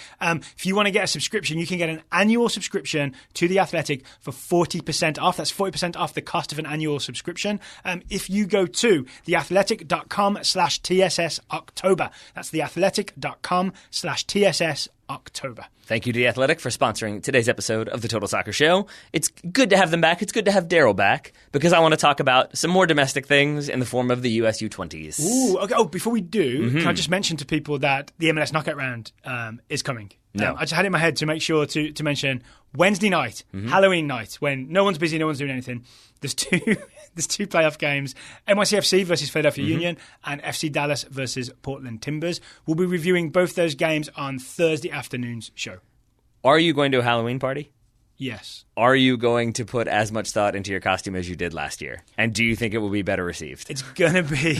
If you want to get a subscription, you can get an annual subscription to The Athletic for 40% off. That's 40% off the cost of an annual subscription. If you go to theathletic.com/TSS October. That's theathletic.com/TSS October. Thank you to The Athletic for sponsoring today's episode of the Total Soccer Show. It's good to have them back. It's good to have Daryl back because I want to talk about some more domestic things in the form of the US U20s. Ooh, okay. Oh, before we do, can I just mention to people that the MLS knockout round is coming? No. I just had it in my head to make sure to mention Wednesday night, Halloween night, when no one's busy, no one's doing anything. There's two playoff games, NYCFC versus Philadelphia Union and FC Dallas versus Portland Timbers. We'll be reviewing both those games on Thursday afternoon's show. Are you going to a Halloween party? Yes. Are you going to put as much thought into your costume as you did last year? And do you think it will be better received? It's going to be.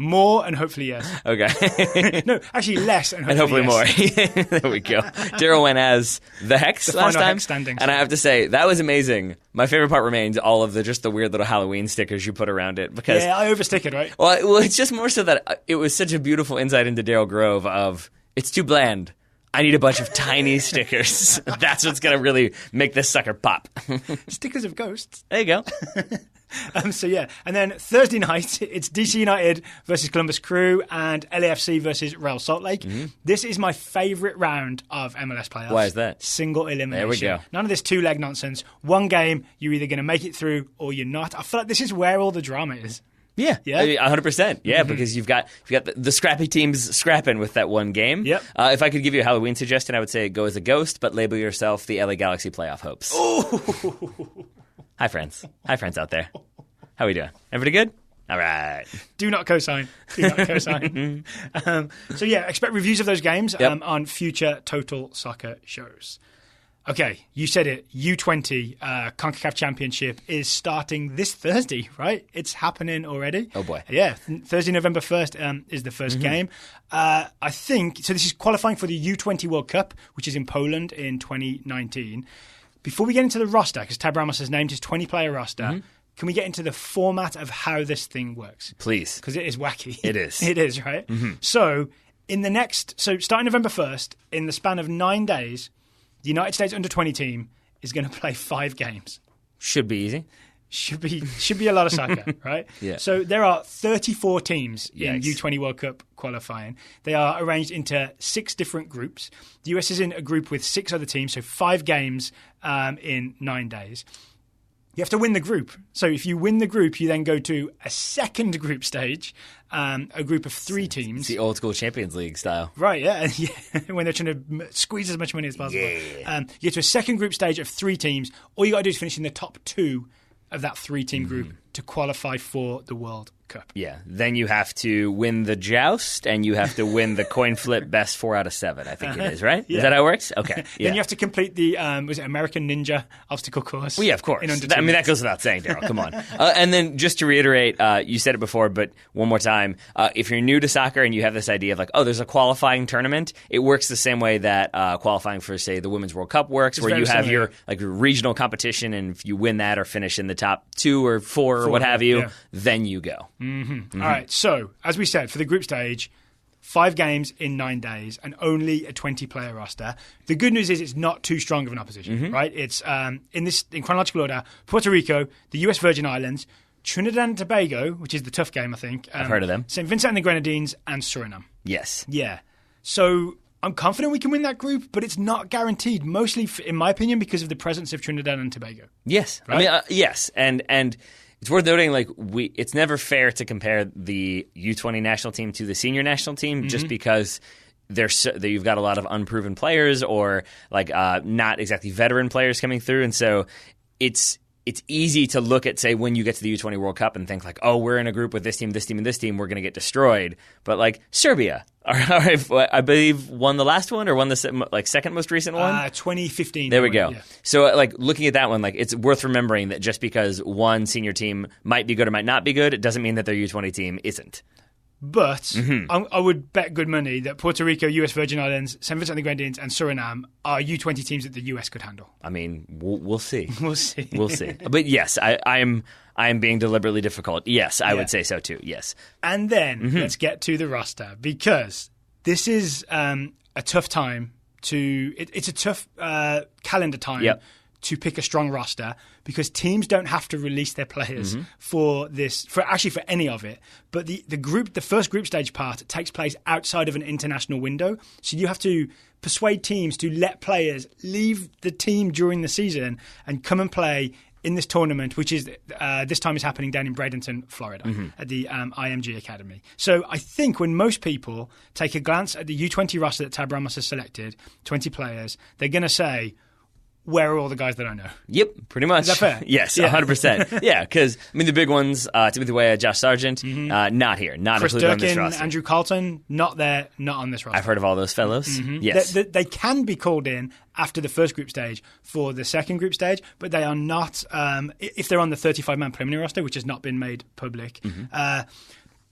More and hopefully yes. Okay. No, actually less and hopefully more. Yes. There we go. Daryl went as the Hex last time. Hex standings. And I have to say, that was amazing. My favorite part remains all of the weird little Halloween stickers you put around it. Because, yeah, I overstick it, right? Well, it's just more so that it was such a beautiful insight into Daryl Grove of, it's too bland. I need a bunch of tiny stickers. That's what's going to really make this sucker pop. Stickers of ghosts. There you go. And then Thursday night, it's DC United versus Columbus Crew and LAFC versus Real Salt Lake. This is my favourite round of MLS playoffs. Why is that? Single elimination. There we go. None of this two-leg nonsense. One game, you're either going to make it through or you're not. I feel like this is where all the drama is. Yeah, 100%. Yeah, because you've got the scrappy teams scrapping with that one game. Yep. If I could give you a Halloween suggestion, I would say go as a ghost, but label yourself the LA Galaxy playoff hopes. Ooh. Hi, friends. Hi, friends out there. How we doing? Everybody good? All right. Do not co-sign. Expect reviews of those games on future Total Soccer shows. Okay, you said it. U20 CONCACAF Championship is starting this Thursday, right? It's happening already. Oh, boy. Yeah, Thursday, November 1st is the first game. I think, so this is qualifying for the U20 World Cup, which is in Poland in 2019. Before we get into the roster, because Tab Ramos has named his 20-player roster, can we get into the format of how this thing works? Please. Because it is wacky. It is. It is, right? So, starting November 1st, in the span of 9 days, the United States under-20 team is going to play 5 games. Should be easy. Should be a lot of soccer, right? Yeah. So there are 34 teams in U20 World Cup qualifying. They are arranged into 6 different groups. The US is in a group with 6 other teams, so 5 games in 9 days. You have to win the group. So if you win the group, you then go to a second group stage, a group of 3 teams. It's the old school Champions League style. Right, yeah. When they're trying to squeeze as much money as possible. Yeah. You get to a second group stage of 3 teams. All you got to do is finish in the top 2 of that 3-team group to qualify for the World Cup. Yeah. Then you have to win the joust and you have to win the coin flip best 4 out of 7, I think it is, right? Yeah. Is that how it works? Okay. Yeah. Then you have to complete the, American Ninja obstacle course? Well, yeah, of course. That goes without saying, Daryl. Come on. And then just to reiterate, you said it before, but one more time, if you're new to soccer and you have this idea of like, oh, there's a qualifying tournament, it works the same way that qualifying for, say, the Women's World Cup works, where you have your regional competition, and if you win that or finish in the top 2 or 4 or what have you, then you go. All right, so as we said, for the group stage, 5 games in 9 days and only a 20-player roster. The good news is it's not too strong of an opposition, right? It's in chronological order: Puerto Rico, the U.S. Virgin Islands, Trinidad and Tobago, which is the tough game, I think. I've heard of them. St. Vincent and the Grenadines, and Suriname. Yes. Yeah. So I'm confident we can win that group, but it's not guaranteed, mostly, in my opinion, because of the presence of Trinidad and Tobago. Yes. Right? I mean, yes. And it's worth noting, like, it's never fair to compare the U20 national team to the senior national team just because you've got a lot of unproven players or, like, not exactly veteran players coming through. And so it's easy to look at, say, when you get to the U20 World Cup and think like, oh, we're in a group with this team, and this team, we're going to get destroyed. But like Serbia, I believe, won the last one or won the second most recent one? 2015. There we go. Yeah. So like looking at that one, like it's worth remembering that just because one senior team might be good or might not be good, it doesn't mean that their U20 team isn't. But I would bet good money that Puerto Rico, US Virgin Islands, St. Vincent and the Grenadines, and Suriname are U20 teams that the US could handle. I mean, we'll see. We'll see. We'll see. But yes, I am being deliberately difficult. Yes, I would say so too. Yes. And then let's get to the roster, because this is a tough time it's a tough calendar time to pick a strong roster, because teams don't have to release their players for any of it. But the first group stage part takes place outside of an international window. So you have to persuade teams to let players leave the team during the season and come and play in this tournament, which is this time is happening down in Bradenton, Florida, at the IMG Academy. So I think when most people take a glance at the U20 roster that Tab Ramos has selected, 20 players, they're going to say, where are all the guys that I know? Yep, pretty much. Is that fair? Yes, 100%. Yeah, because, I mean, the big ones, Timothy Weah, Josh Sargent, not here, not Chris included Durkin, on this roster. Andrew Carlton, not there, not on this roster. I've heard of all those fellows. Yes. They can be called in after the first group stage for the second group stage, but they are not, if they're on the 35-man preliminary roster, which has not been made public,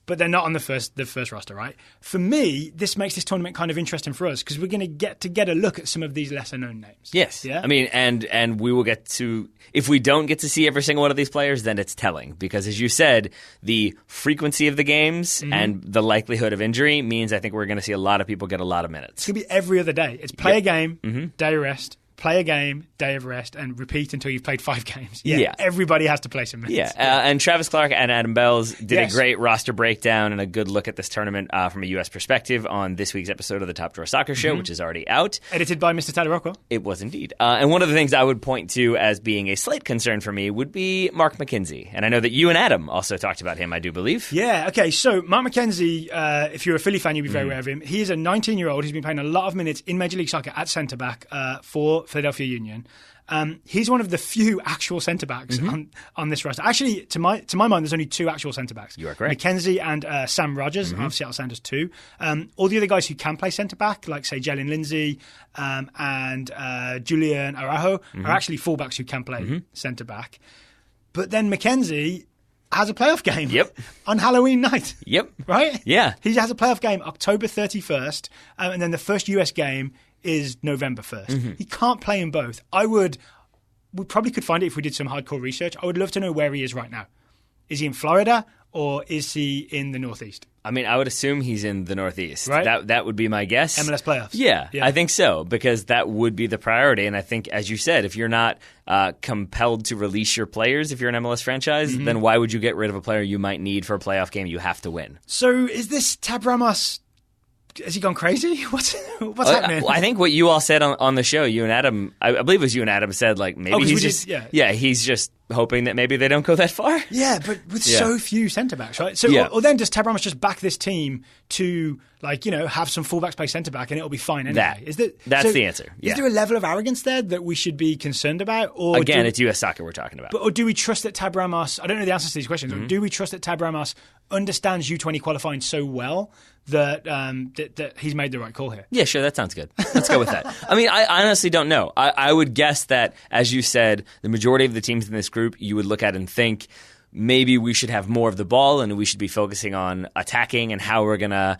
but they're not on the first roster, right? For me, this makes this tournament kind of interesting for us, because we're going to get a look at some of these lesser-known names. Yes. Yeah? I mean, and we will get to... If we don't get to see every single one of these players, then it's telling. Because, as you said, the frequency of the games and the likelihood of injury means I think we're going to see a lot of people get a lot of minutes. It's going to be every other day. It's play a game, day rest, play a game, day of rest, and repeat until you've played 5 games. Yeah. Everybody has to play some minutes. Yeah. And Travis Clark and Adam Bells did a great roster breakdown and a good look at this tournament from a U.S. perspective on this week's episode of the Top Drawer Soccer Show, which is already out. Edited by Mr. Tyler Rockwell. It was indeed. And one of the things I would point to as being a slight concern for me would be Mark McKenzie. And I know that you and Adam also talked about him, I do believe. Yeah, okay. So Mark McKenzie, if you're a Philly fan, you'll be very aware of him. He is a 19-year-old who's been playing a lot of minutes in Major League Soccer at centre-back for Philadelphia Union. He's one of the few actual centre-backs on this roster. Actually, to my mind, there's only 2 actual centre-backs. You are correct. McKenzie and Sam Rogers of Seattle Sounders 2. All the other guys who can play centre-back, like, say, Jalen Lindsay and Julian Araujo, are actually fullbacks who can play centre-back. But then McKenzie has a playoff game on Halloween night. Yep. Right? Yeah. He has a playoff game October 31st, and then the first US game is November 1st. He can't play in both. We probably could find it if we did some hardcore research. I would love to know where he is right now. Is he in Florida or is he in the Northeast? I mean, I would assume he's in the Northeast. Right? That would be my guess. MLS playoffs. Yeah, I think so, because that would be the priority. And I think, as you said, if you're not compelled to release your players, if you're an MLS franchise, then why would you get rid of a player you might need for a playoff game you have to win? So is this Tab Ramos... Has he gone crazy? What's happening? I think what you all said on the show, you and Adam, I believe it was you and Adam said, like, maybe he's just he's just hoping that maybe they don't go that far. Yeah, but with so few centre-backs, right? So, or then does Tab Ramos just back this team to, like, have some fullbacks play centre-back and it'll be fine anyway? That's the answer. Yeah. Is there a level of arrogance there that we should be concerned about? Or again, it's US soccer we're talking about. Or do we trust that Tab Ramos, I don't know the answers to these questions, but do we trust that Tab Ramos understands U20 qualifying so well that that he's made the right call here? Yeah, sure, that sounds good. Let's go with that. I mean, I honestly don't know. I would guess that, as you said, the majority of the teams in this group you would look at and think, maybe we should have more of the ball and we should be focusing on attacking and how we're going to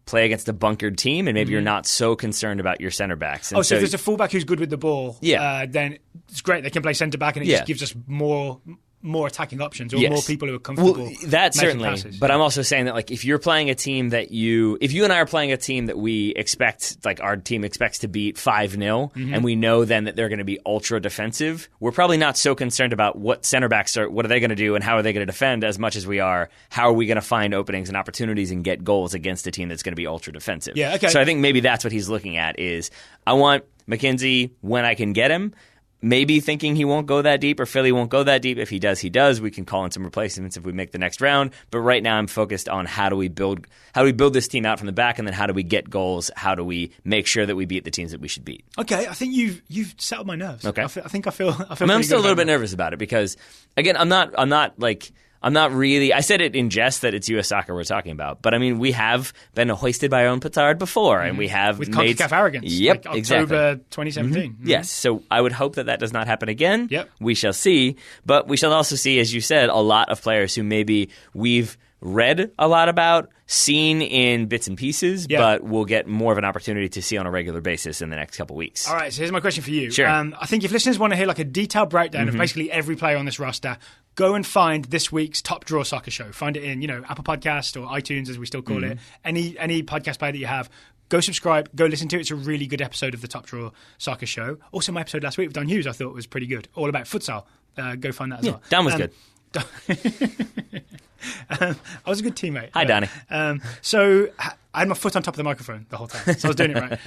play against a bunkered team, and maybe you're not so concerned about your center backs. So if there's a fullback who's good with the ball, then it's great. They can play center back and it just gives us more more attacking options or more people who are comfortable. Well, that certainly. Passes. But I'm also saying that like if you're playing a team that if you and I are playing a team that we expect, like our team expects to beat 5-0, and we know then that they're going to be ultra defensive, we're probably not so concerned about what center backs what are they going to do and how are they going to defend as much as we are how are we going to find openings and opportunities and get goals against a team that's going to be ultra defensive. Yeah, okay. So I think maybe that's what he's looking at is I want McKenzie when I can get him. Maybe thinking he won't go that deep or Philly won't go that deep. If he does, he does. We can call in some replacements if we make the next round. But right now I'm focused on how do we build this team out from the back, and then how do we get goals? How do we make sure that we beat the teams that we should beat? Okay, I think you've settled my nerves. Okay. I feel I'm still a little bit nervous about it because, again, I'm not really. I said it in jest that it's U.S. soccer we're talking about, but I mean we have been hoisted by our own petard before, and we have with made CONCACAF arrogance. Yep, like exactly. October 2017. Yes, so I would hope that does not happen again. Yep. We shall see, but we shall also see, as you said, a lot of players who maybe we've read a lot about, seen in bits and pieces, but we'll get more of an opportunity to see on a regular basis in the next couple of weeks. All right, so here's my question for you. Sure. I think if listeners want to hear like a detailed breakdown of basically every player on this roster, go and find this week's Top Draw Soccer Show. Find it in, Apple Podcast or iTunes, as we still call it. Any podcast player that you have. Go subscribe, go listen to it. It's a really good episode of the Top Draw Soccer Show. Also, my episode last week with Don Hughes I thought was pretty good. All about futsal. Go find that as well. Dan was good. I was a good teammate. Hi, Danny. So I had my foot on top of the microphone the whole time, so I was doing it right.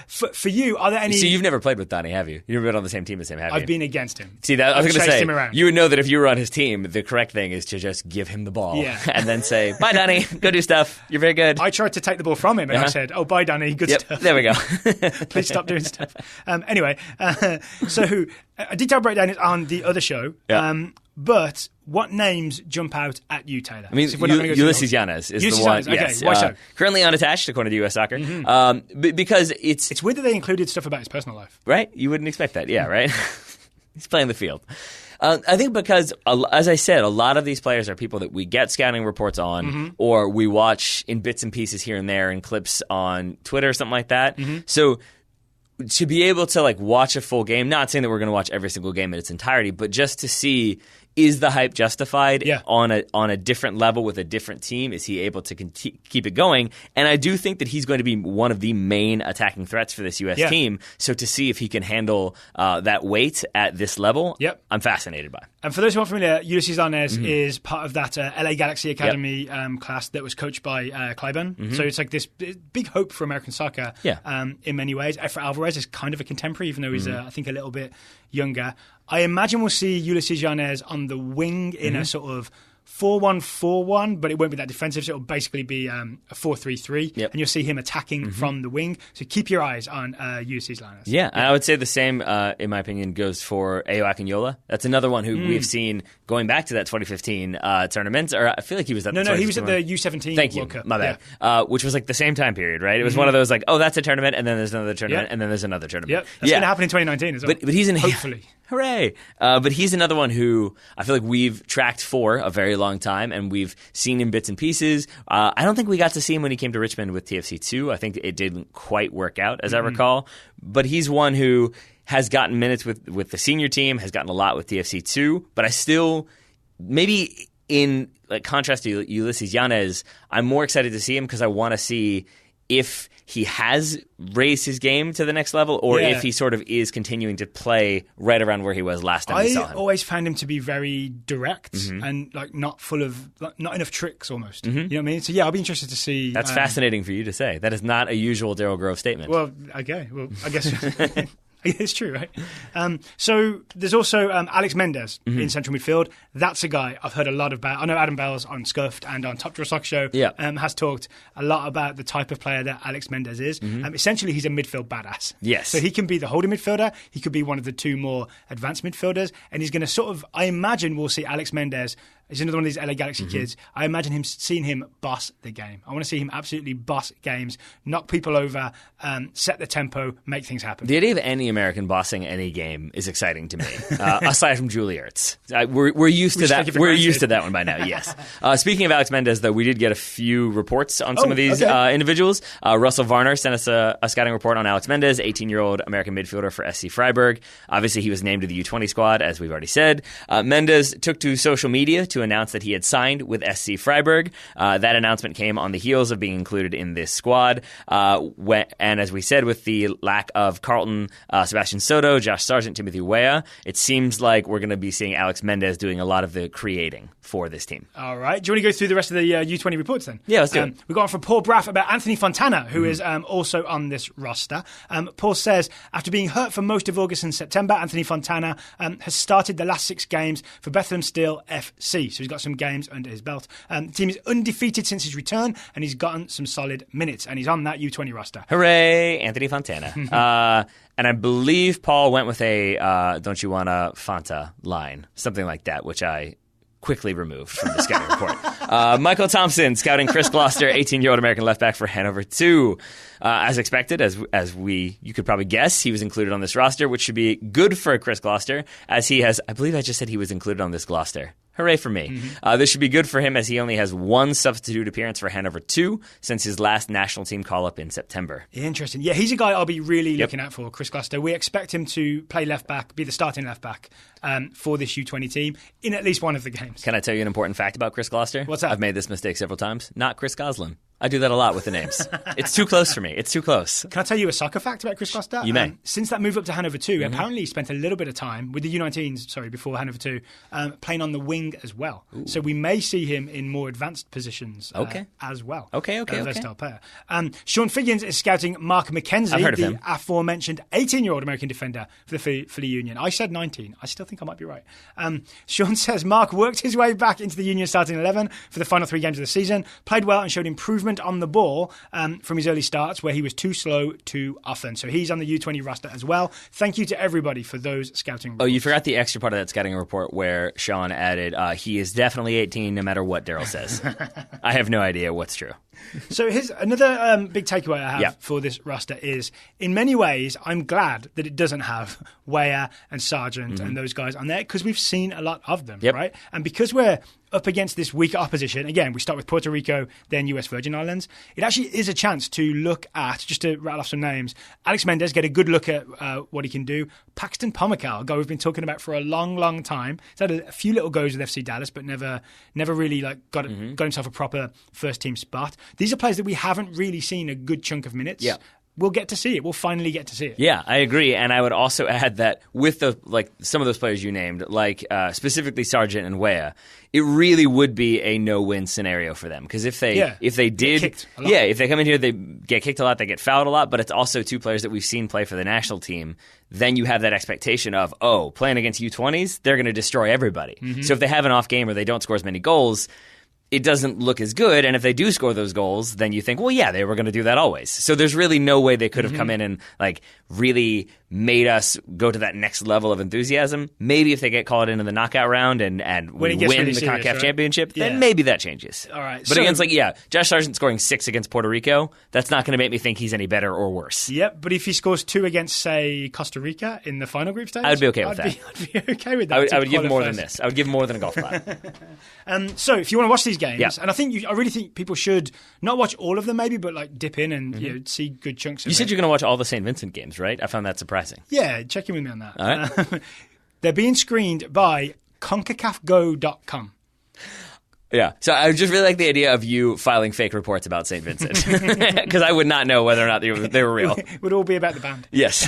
For you, are there any... So you've never played with Danny, have you? You've never been on the same team as him, have you? I've been against him. See, I was going to say, him around. You would know that if you were on his team, the correct thing is to just give him the ball and then say, bye, Danny, go do stuff. You're very good. I tried to take the ball from him, and I said, oh, bye, Danny, good stuff. There we go. Please stop doing stuff. Anyway, so a detailed breakdown is on the other show. Yeah. But what names jump out at you, Taylor? I mean, Ulysses Yanez is the one. Okay, yes, why so? Currently unattached, according to U.S. Soccer, because it's weird that they included stuff about his personal life. Right? You wouldn't expect that. Yeah, right? He's playing the field. I think because, as I said, a lot of these players are people that we get scouting reports on or we watch in bits and pieces here and there in clips on Twitter or something like that. So to be able to watch a full game, not saying that we're going to watch every single game in its entirety, but just to see, is the hype justified on a different level with a different team? Is he able to keep it going? And I do think that he's going to be one of the main attacking threats for this U.S. team. So to see if he can handle that weight at this level, I'm fascinated by. And for those who aren't familiar, Ulysses Yanez is part of that LA Galaxy Academy class that was coached by Clyburn. So it's like this big hope for American soccer in many ways. Efra Alvarez is kind of a contemporary, even though he's, I think, a little bit younger. I imagine we'll see Ulysses Yanez on the wing in a sort of 4-1-4-1, but it won't be that defensive, so it'll basically be a 4-3-3, and you'll see him attacking from the wing. So keep your eyes on Ulysses Yanez. Yeah, and I would say the same, in my opinion, goes for Ayo Akinyola. That's another one who we've seen going back to that 2015 tournament, or I feel like he was at the he was at the U17 World Cup. My bad. Which was the same time period, right? It was one of those oh, that's a tournament, and then there's another tournament, and then there's another tournament. Yep, that's going to happen in 2019 as well. But he's hopefully. Hooray! But he's another one who I feel like we've tracked for a very long time, and we've seen in bits and pieces. I don't think we got to see him when he came to Richmond with TFC2. I think it didn't quite work out, as I recall. But he's one who has gotten minutes with the senior team, has gotten a lot with TFC2. But I still, maybe in contrast to Ulysses Yanez, I'm more excited to see him because I want to see if he has raised his game to the next level or if he sort of is continuing to play right around where he was last time we saw him. I always found him to be very direct and not full of, not enough tricks almost. You know what I mean? So I'll be interested to see. That's fascinating for you to say. That is not a usual Daryl Grove statement. Well, okay. Well, I guess... It's true, right? So there's also Alex Mendez in central midfield. That's a guy I've heard a lot about. I know Adam Bell's on Scuffed and on Top Draw Soccer Show has talked a lot about the type of player that Alex Mendez is. Essentially, he's a midfield badass. Yes. So he can be the holding midfielder. He could be one of the two more advanced midfielders. And he's going to I imagine we'll see Alex Mendez He's another one of these LA Galaxy kids. I imagine seeing him boss the game. I want to see him absolutely boss games, knock people over, set the tempo, make things happen. The idea of any American bossing any game is exciting to me, aside from Julie Ertz. We're used to that. We're used to that one by now, yes. Speaking of Alex Mendez, though, we did get a few reports on some of these individuals. Russell Varner sent us a scouting report on Alex Mendez, 18-year-old American midfielder for SC Freiburg. Obviously, he was named to the U20 squad, as we've already said. Mendez took to social media to announce that he had signed with SC Freiburg. That announcement came on the heels of being included in this squad. And as we said, with the lack of Carlton, Sebastian Soto, Josh Sargent, Timothy Weah, it seems like we're going to be seeing Alex Mendez doing a lot of the creating for this team. All right. Do you want to go through the rest of the U20 reports then? Yeah, let's do it. We got on from Paul Braff about Anthony Fontana, who is also on this roster. Paul says, after being hurt for most of August and September, Anthony Fontana has started the last 6 games for Bethlehem Steel FC. So he's got some games under his belt. The team is undefeated since his return, and he's gotten some solid minutes, and he's on that U20 roster. Hooray, Anthony Fontana. And I believe Paul went with a don't you want a Fanta line, something like that, which I quickly removed from the scouting report. Michael Thompson scouting Chris Gloucester, 18-year-old American left back for Hanover 2. As expected, you could probably guess, he was included on this roster, which should be good for Chris Gloucester, as he has, I believe I just said he was included on this Gloucester. Hooray for me. This should be good for him, as he only has 1 substitute appearance for Hanover 2 since his last national team call-up in September. Interesting. Yeah, he's a guy I'll be really looking out for, Chris Gloucester. We expect him to play left back, be the starting left back for this U20 team in at least one of the games. Can I tell you an important fact about Chris Gloucester? What's that? I've made this mistake several times. Not Chris Goslin. I do that a lot with the names. It's too close for me. It's too close. Can I tell you a soccer fact about Chris Gloucester? You may. Since that move up to Hanover 2, apparently he spent a little bit of time with the U19s, before Hanover 2, playing on the wing as well. Ooh. So we may see him in more advanced positions as well. Okay. Versatile player. Sean Figgins is scouting Mark McKenzie, I've heard of him. Aforementioned 18-year-old American defender for the Philly Union. I said 19. I still think I might be right. Sean says Mark worked his way back into the Union starting 11 for the final 3 games of the season, played well and showed improvement on the ball from his early starts, where he was too slow too often. So he's on the U20 roster as well. Thank you to everybody for those scouting reports. Oh, you forgot the extra part of that scouting report where Sean added, he is definitely 18 no matter what Daryl says. I have no idea what's true. So here's another big takeaway I have for this roster is, in many ways, I'm glad that it doesn't have Weah and Sargent and those guys on there, because we've seen a lot of them, right? And because we're up against this weaker opposition, again, we start with Puerto Rico, then US Virgin Islands, it actually is a chance to look at, just to rattle off some names, Alex Mendez, get a good look at what he can do. Paxton Pomykal, a guy we've been talking about for a long, long time. He's had a few little goes with FC Dallas, but never really got himself a proper first-team spot. These are players that we haven't really seen a good chunk of minutes. Yeah. We'll get to see it. We'll finally get to see it. Yeah, I agree. And I would also add that with some of those players you named, specifically Sargent and Weah, it really would be a no-win scenario for them. Because if they if they come in here, they get kicked a lot, they get fouled a lot, but it's also 2 players that we've seen play for the national team. Then you have that expectation of, playing against U20s, they're going to destroy everybody. So if they have an off game or they don't score as many goals, it doesn't look as good. And if they do score those goals, then you think, well, yeah, they were going to do that always. So there's really no way they could have come in and really made us go to that next level of enthusiasm. Maybe if they get called into the knockout round and win really the CONCACAF championship, then maybe that changes. All right. But against Josh Sargent scoring 6 against Puerto Rico, that's not going to make me think he's any better or worse. Yep, but if he scores 2 against, say, Costa Rica in the final group stage, I'd be okay with that. I'd be okay with that. I would give more than this. I would give more than a golf clap. So if you want to watch these games, and I really think people should not watch all of them maybe, but dip in and see good chunks of You said you're going to watch all the St. Vincent games, right? I found that surprising. Yeah, check in with me on that. All right. They're being screened by CONCACAFGO.com. Yeah. So I just really like the idea of you filing fake reports about St. Vincent, because I would not know whether or not they were real. It would all be about the band. Yes.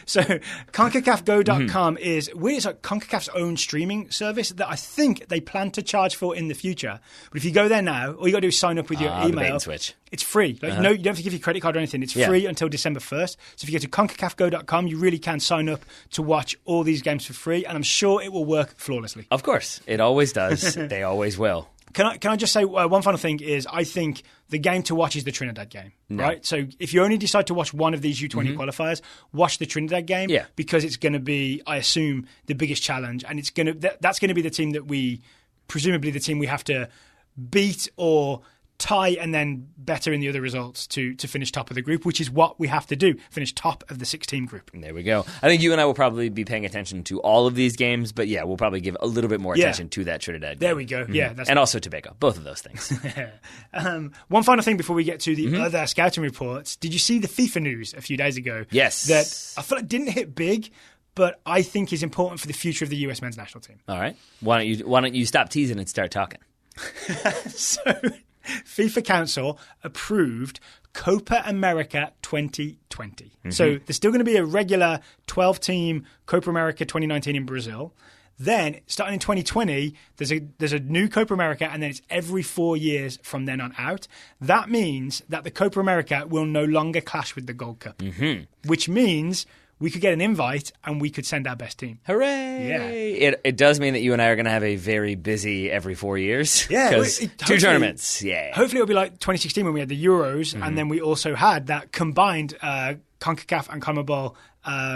So CONCACAFGO.com is CONCACAF's own streaming service that I think they plan to charge for in the future. But if you go there now, all you got to do is sign up with your email. The bait and switch. It's free. You don't have to give your credit card or anything. It's free until December 1st. So if you go to CONCACAFGO.com, you really can sign up to watch all these games for free, and I'm sure it will work flawlessly. Of course. It always does. They always will. Can I just say one final thing is I think the game to watch is the Trinidad game, right? So if you only decide to watch one of these U20 qualifiers, watch the Trinidad game because it's going to be, I assume, the biggest challenge, and that's going to be the team that we presumably the team we have to beat or tie and then better in the other results to finish top of the group, which is what we have to do, finish top of the 6-team group. There we go. I think you and I will probably be paying attention to all of these games, but we'll probably give a little bit more attention to that Trinidad game. There we go. Mm-hmm. Yeah, and also Tobago, both of those things. One final thing before we get to the other scouting reports. Did you see the FIFA news a few days ago? Yes. That I feel like didn't hit big, but I think is important for the future of the US men's national team. All right. Why don't you stop teasing and start talking? So FIFA Council approved Copa America 2020. Mm-hmm. So there's still going to be a regular 12-team Copa America 2019 in Brazil. Then, starting in 2020, there's a new Copa America, and then it's every 4 years from then on out. That means that the Copa America will no longer clash with the Gold Cup, which means we could get an invite and we could send our best team. Hooray! Yeah. It does mean that you and I are going to have a very busy every 4 years. Yeah. Because 2 tournaments. Yeah. Hopefully it'll be like 2016 when we had the Euros, and then we also had that combined CONCACAF and CONMEBOL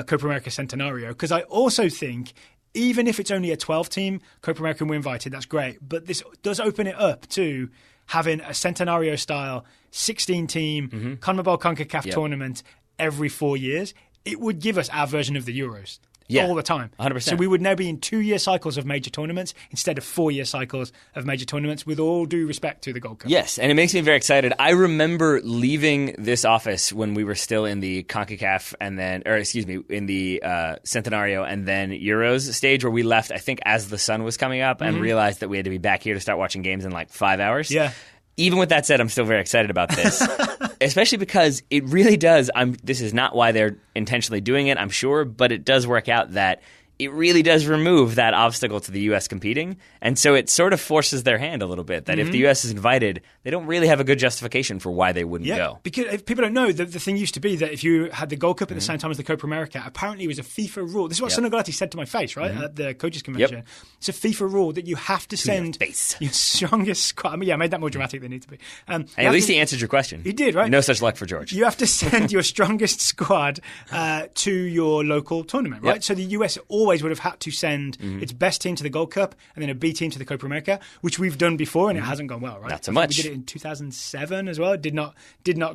Copa America Centenario. Because I also think, even if it's only a 12-team Copa America and we're invited, that's great. But this does open it up to having a Centenario-style 16-team CONMEBOL CONCACAF tournament every 4 years. It would give us our version of the Euros all the time. 100%. So we would now be in 2-year cycles of major tournaments instead of 4-year cycles of major tournaments, with all due respect to the Gold Cup. Yes, and it makes me very excited. I remember leaving this office when we were still in the CONCACAF in the Centenario and then Euros stage, where we left, I think, as the sun was coming up and realized that we had to be back here to start watching games in like 5 hours. Yeah. Even with that said, I'm still very excited about this, especially because it really does. This is not why they're intentionally doing it, I'm sure, but it does work out that it really does remove that obstacle to the U.S. competing. And so it sort of forces their hand a little bit that if the U.S. is invited, they don't really have a good justification for why they wouldn't go. Because if people don't know, the thing used to be that if you had the Gold Cup at the same time as the Copa America, apparently it was a FIFA rule. This is what Sonogolati said to my face, right, at the coaches convention. It's a FIFA rule that you have to send your strongest squad. I mean, I made that more dramatic than it needed to be. Hey, at least he answered your question. He did, right? No such luck for George. You have to send your strongest squad to your local tournament, right? So the US always would have had to send its best team to the Gold Cup and then a B team to the Copa America, which we've done before, and it hasn't gone well, right? Not so much. We did it in 2007 as well. It did not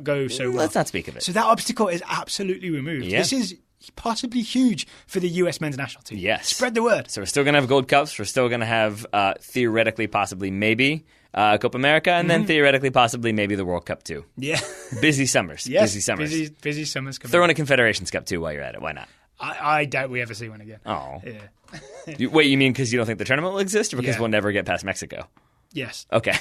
go so well. Let's not speak of it. So that obstacle is absolutely removed. Yeah. This is possibly huge for the US men's national team. Yes. Spread the word. So we're still going to have Gold Cups. We're still going to have theoretically, possibly, maybe Copa America, and then theoretically, possibly, maybe the World Cup too. Yeah. Busy summers. Yes, busy summers. Busy summers. Throw in a Confederations Cup too while you're at it. Why not? I doubt we ever see one again. Oh. Yeah. Wait, you mean because you don't think the tournament will exist, or because we'll never get past Mexico? Yes. Okay.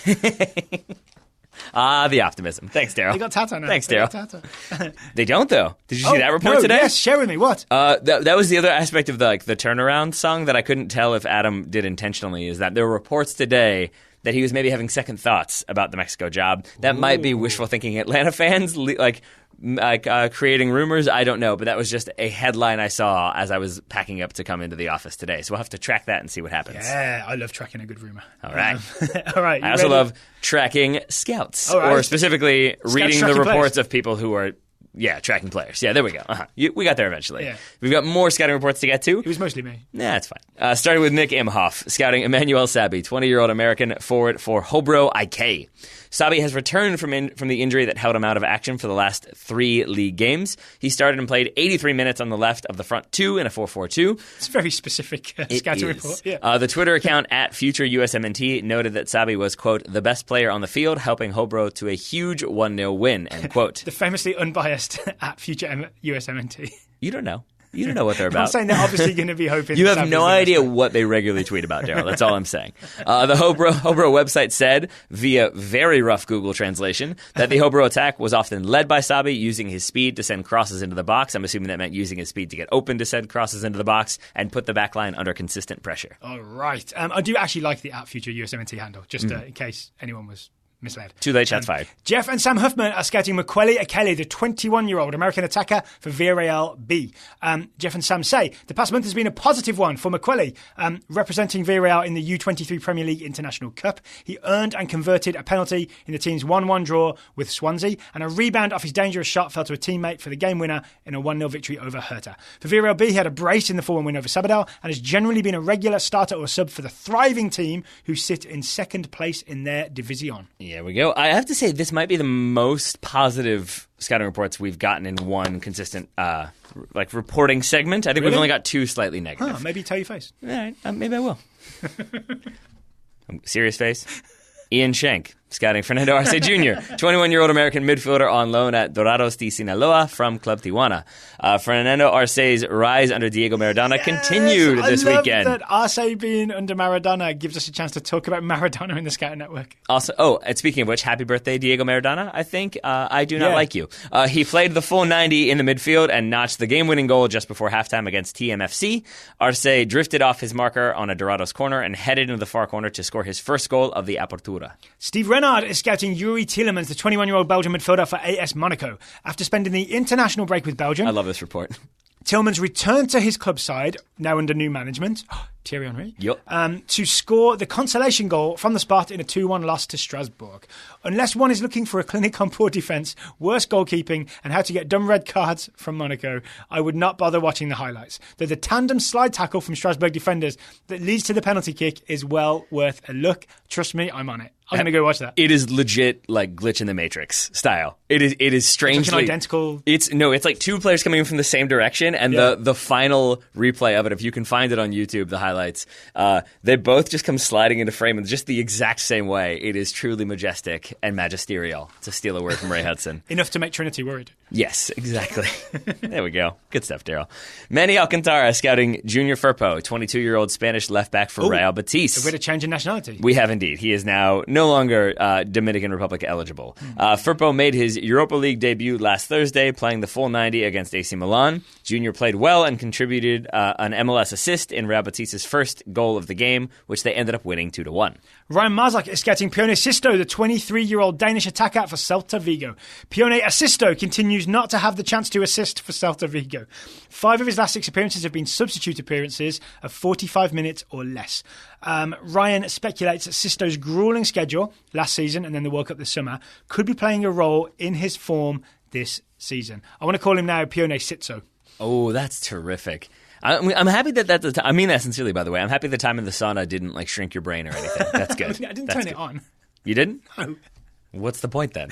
The optimism. Thanks, Daryl. They got Tata now. Thanks, Daryl. They don't, though. Did you see that report today? Yes, share with me. What? That was the other aspect of the turnaround song that I couldn't tell if Adam did intentionally, is that there were reports today that he was maybe having second thoughts about the Mexico job. That might be wishful thinking Atlanta fans, creating rumors. I don't know, but that was just a headline I saw as I was packing up to come into the office today. So we'll have to track that and see what happens. Yeah, I love tracking a good rumor. All right. All right. I also love tracking scouts, or specifically reading the reports of people who are tracking players. Yeah, there we go. We got there eventually. Yeah. We've got more scouting reports to get to. It was mostly me. Nah, that's fine. Starting with Nick Imhoff, scouting Emmanuel Sabi, 20-year-old American forward for Hobro IK. Sabi has returned from the injury that held him out of action for the last 3 league games. He started and played 83 minutes on the left of the front 2 in a 4-4-2. It's a very specific scouting report. Yeah. The Twitter account at Future USMNT noted that Sabi was, quote, the best player on the field, helping Hobro to a huge 1-0 win, end quote. The famously unbiased at Future USMNT. You don't know. You don't know what they're about. I'm saying they're obviously going to be hoping. You have no idea what they regularly tweet about, Daryl. That's all I'm saying. The Hobro website said, via very rough Google translation, that the Hobro attack was often led by Sabi, using his speed to send crosses into the box. I'm assuming that meant using his speed to get open to send crosses into the box and put the backline under consistent pressure. All right. I do actually like the at Future USMNT handle, just in case anyone was Misled. Too late, shots fired. Jeff and Sam Huffman are scouting Makweli Akele, the 21-year-old American attacker for Villarreal B. Jeff and Sam say the past month has been a positive one for Makweli, representing Villarreal in the U23 Premier League International Cup. He earned and converted a penalty in the team's 1-1 draw with Swansea, and a rebound off his dangerous shot fell to a teammate for the game winner in a 1-0 victory over Hertha. For Villarreal B, he had a brace in the 4-1 win over Sabadell and has generally been a regular starter or sub for the thriving team who sit in second place in their division. Here we go. I have to say, this might be the most positive scouting reports we've gotten in one consistent reporting segment. I think we've only got two slightly negative. Maybe tell your face. All right, maybe I will. Serious face. Ian Schenk, scouting Fernando Arce Jr., 21-year-old American midfielder on loan at Dorados de Sinaloa from Club Tijuana. Fernando Arce's rise under Diego Maradona continued this weekend. I love that Arce being under Maradona gives us a chance to talk about Maradona in the Scouting Network. Also, and speaking of which, happy birthday, Diego Maradona. I think I do not like you. He played the full 90 in the midfield and notched the game-winning goal just before halftime against TMFC. Arce drifted off his marker on a Dorados corner and headed into the far corner to score his first goal of the Apertura. Steve Renard is scouting Yuri Tielemans, the 21-year-old Belgian midfielder for AS Monaco. After spending the international break with Belgium, I love this report. Tielemans returned to his club side, now under new management, Thierry Henry, yep. To score the consolation goal from the spot in a 2-1 loss to Strasbourg. Unless one is looking for a clinic on poor defence, worse goalkeeping, and how to get dumb red cards from Monaco, I would not bother watching the highlights. Though the tandem slide tackle from Strasbourg defenders that leads to the penalty kick is well worth a look. Trust me, I'm on it. I'm going to go watch that. It is legit like Glitch in the Matrix style. It is strangely... It's like an identical... It's like two players coming in from the same direction, and the final replay of it, if you can find it on YouTube, the highlights, they both just come sliding into frame in just the exact same way. It is truly majestic and magisterial, to steal a word from Ray Hudson. Enough to make Trinity worried. Yes, exactly. There we go. Good stuff, Daryl. Manny Alcantara scouting Junior Firpo, 22-year-old Spanish left-back for Real Betis. So we had a change in nationality. We have indeed. He is now no longer Dominican Republic eligible. Firpo made his Europa League debut last Thursday, playing the full 90 against AC Milan. Junior played well and contributed an MLS assist in Real Betis' first goal of the game, which they ended up winning 2-1. Ryan Marzak is scouting Pione Sisto, the 23-year-old Danish attacker for Celta Vigo. Pione Sisto continues not to have the chance to assist for Celta Vigo. 5 of his last 6 appearances have been substitute appearances of 45 minutes or less. Ryan speculates that Sisto's grueling schedule last season and then the World Cup this summer could be playing a role in his form this season. I want to call him now Pione Sitso. Oh, that's terrific. I'm happy that I mean that sincerely, by the way. I'm happy the time in the sauna didn't shrink your brain or anything. That's good. I didn't turn it on. You didn't? No. What's the point then?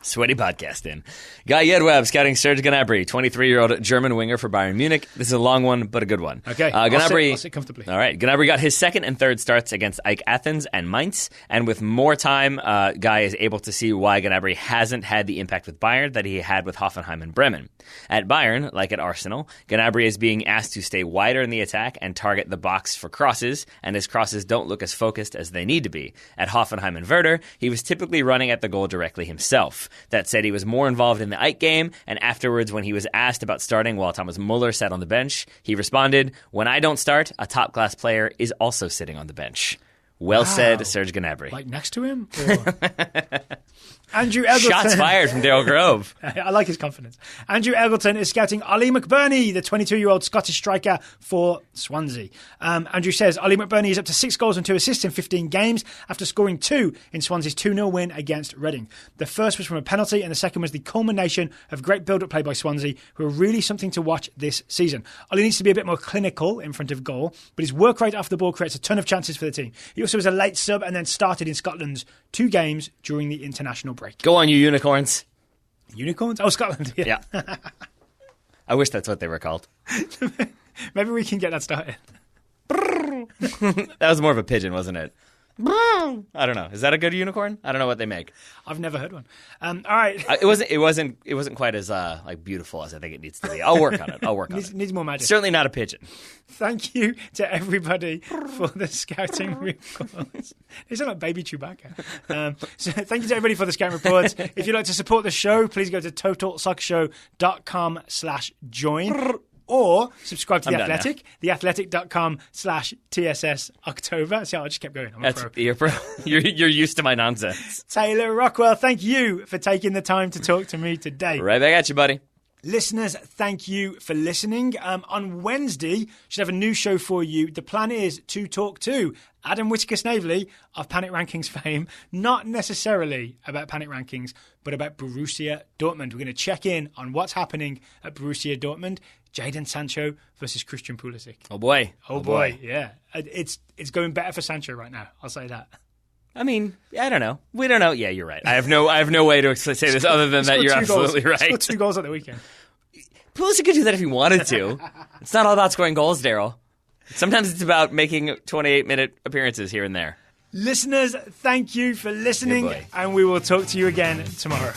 Sweaty podcasting. Guy Yedweb scouting Serge Gnabry, 23-year-old German winger for Bayern Munich. This is a long one, but a good one. Okay, Gnabry, I'll sit comfortably. All right, Gnabry got his second and third starts against AEK Athens and Mainz, and with more time, Guy is able to see why Gnabry hasn't had the impact with Bayern that he had with Hoffenheim and Bremen. At Bayern, like at Arsenal, Gnabry is being asked to stay wider in the attack and target the box for crosses, and his crosses don't look as focused as they need to be. At Hoffenheim and Werder, he was typically running at the goal directly himself. That said, he was more involved in the AEK game, and afterwards when he was asked about starting while Thomas Muller sat on the bench, he responded, "When I don't start, a top-class player is also sitting on the bench." Well said, Serge Gnabry. Like next to him? Andrew Eggleton. Shots fired from Daryl Grove. I like his confidence. Andrew Eggleton is scouting Ollie McBurney, the 22-year-old Scottish striker for Swansea. Andrew says Ollie McBurney is up to 6 goals and 2 assists in 15 games after scoring 2 in Swansea's 2-0 win against Reading. The first was from a penalty and the second was the culmination of great build-up play by Swansea, who are really something to watch this season. Ollie needs to be a bit more clinical in front of goal, but his work rate after the ball creates a ton of chances for the team. He also was a late sub and then started in Scotland's 2 games during the international break. Go on, you unicorns. Unicorns? Oh, Scotland. Yeah. I wish that's what they were called. Maybe we can get that started. That was more of a pigeon, wasn't it? I don't know. Is that a good unicorn? I don't know what they make. I've never heard one. All right. It wasn't quite as beautiful as I think it needs to be. I'll work on it. Needs more magic. Certainly not a pigeon. Thank you to everybody for the scouting reports. They sound like baby Chewbacca. So thank you to everybody for the scouting reports. If you'd like to support the show, please go to totalsoccershow.com/join. or subscribe to The Athletic, theathletic.com/TSS October. See how I just kept going. I'm a pro. You're used to my nonsense. Taylor Rockwell, thank you for taking the time to talk to me today. Right back at you, buddy. Listeners, thank you for listening. On Wednesday, should have a new show for you. The plan is to talk to Adam Whittaker-Snavely of Panic Rankings fame, not necessarily about Panic Rankings, but about Borussia Dortmund. We're going to check in on what's happening at Borussia Dortmund. Jadon Sancho versus Christian Pulisic. Oh boy. Yeah. It's going better for Sancho right now. I'll say that. I mean, I don't know. We don't know. Yeah, you're right. I have no way to say this other than that you're absolutely right. He scored 2 goals at the weekend. Pulisic could do that if he wanted to. It's not all about scoring goals, Daryl. Sometimes it's about making 28-minute appearances here and there. Listeners, thank you for listening, and we will talk to you again tomorrow.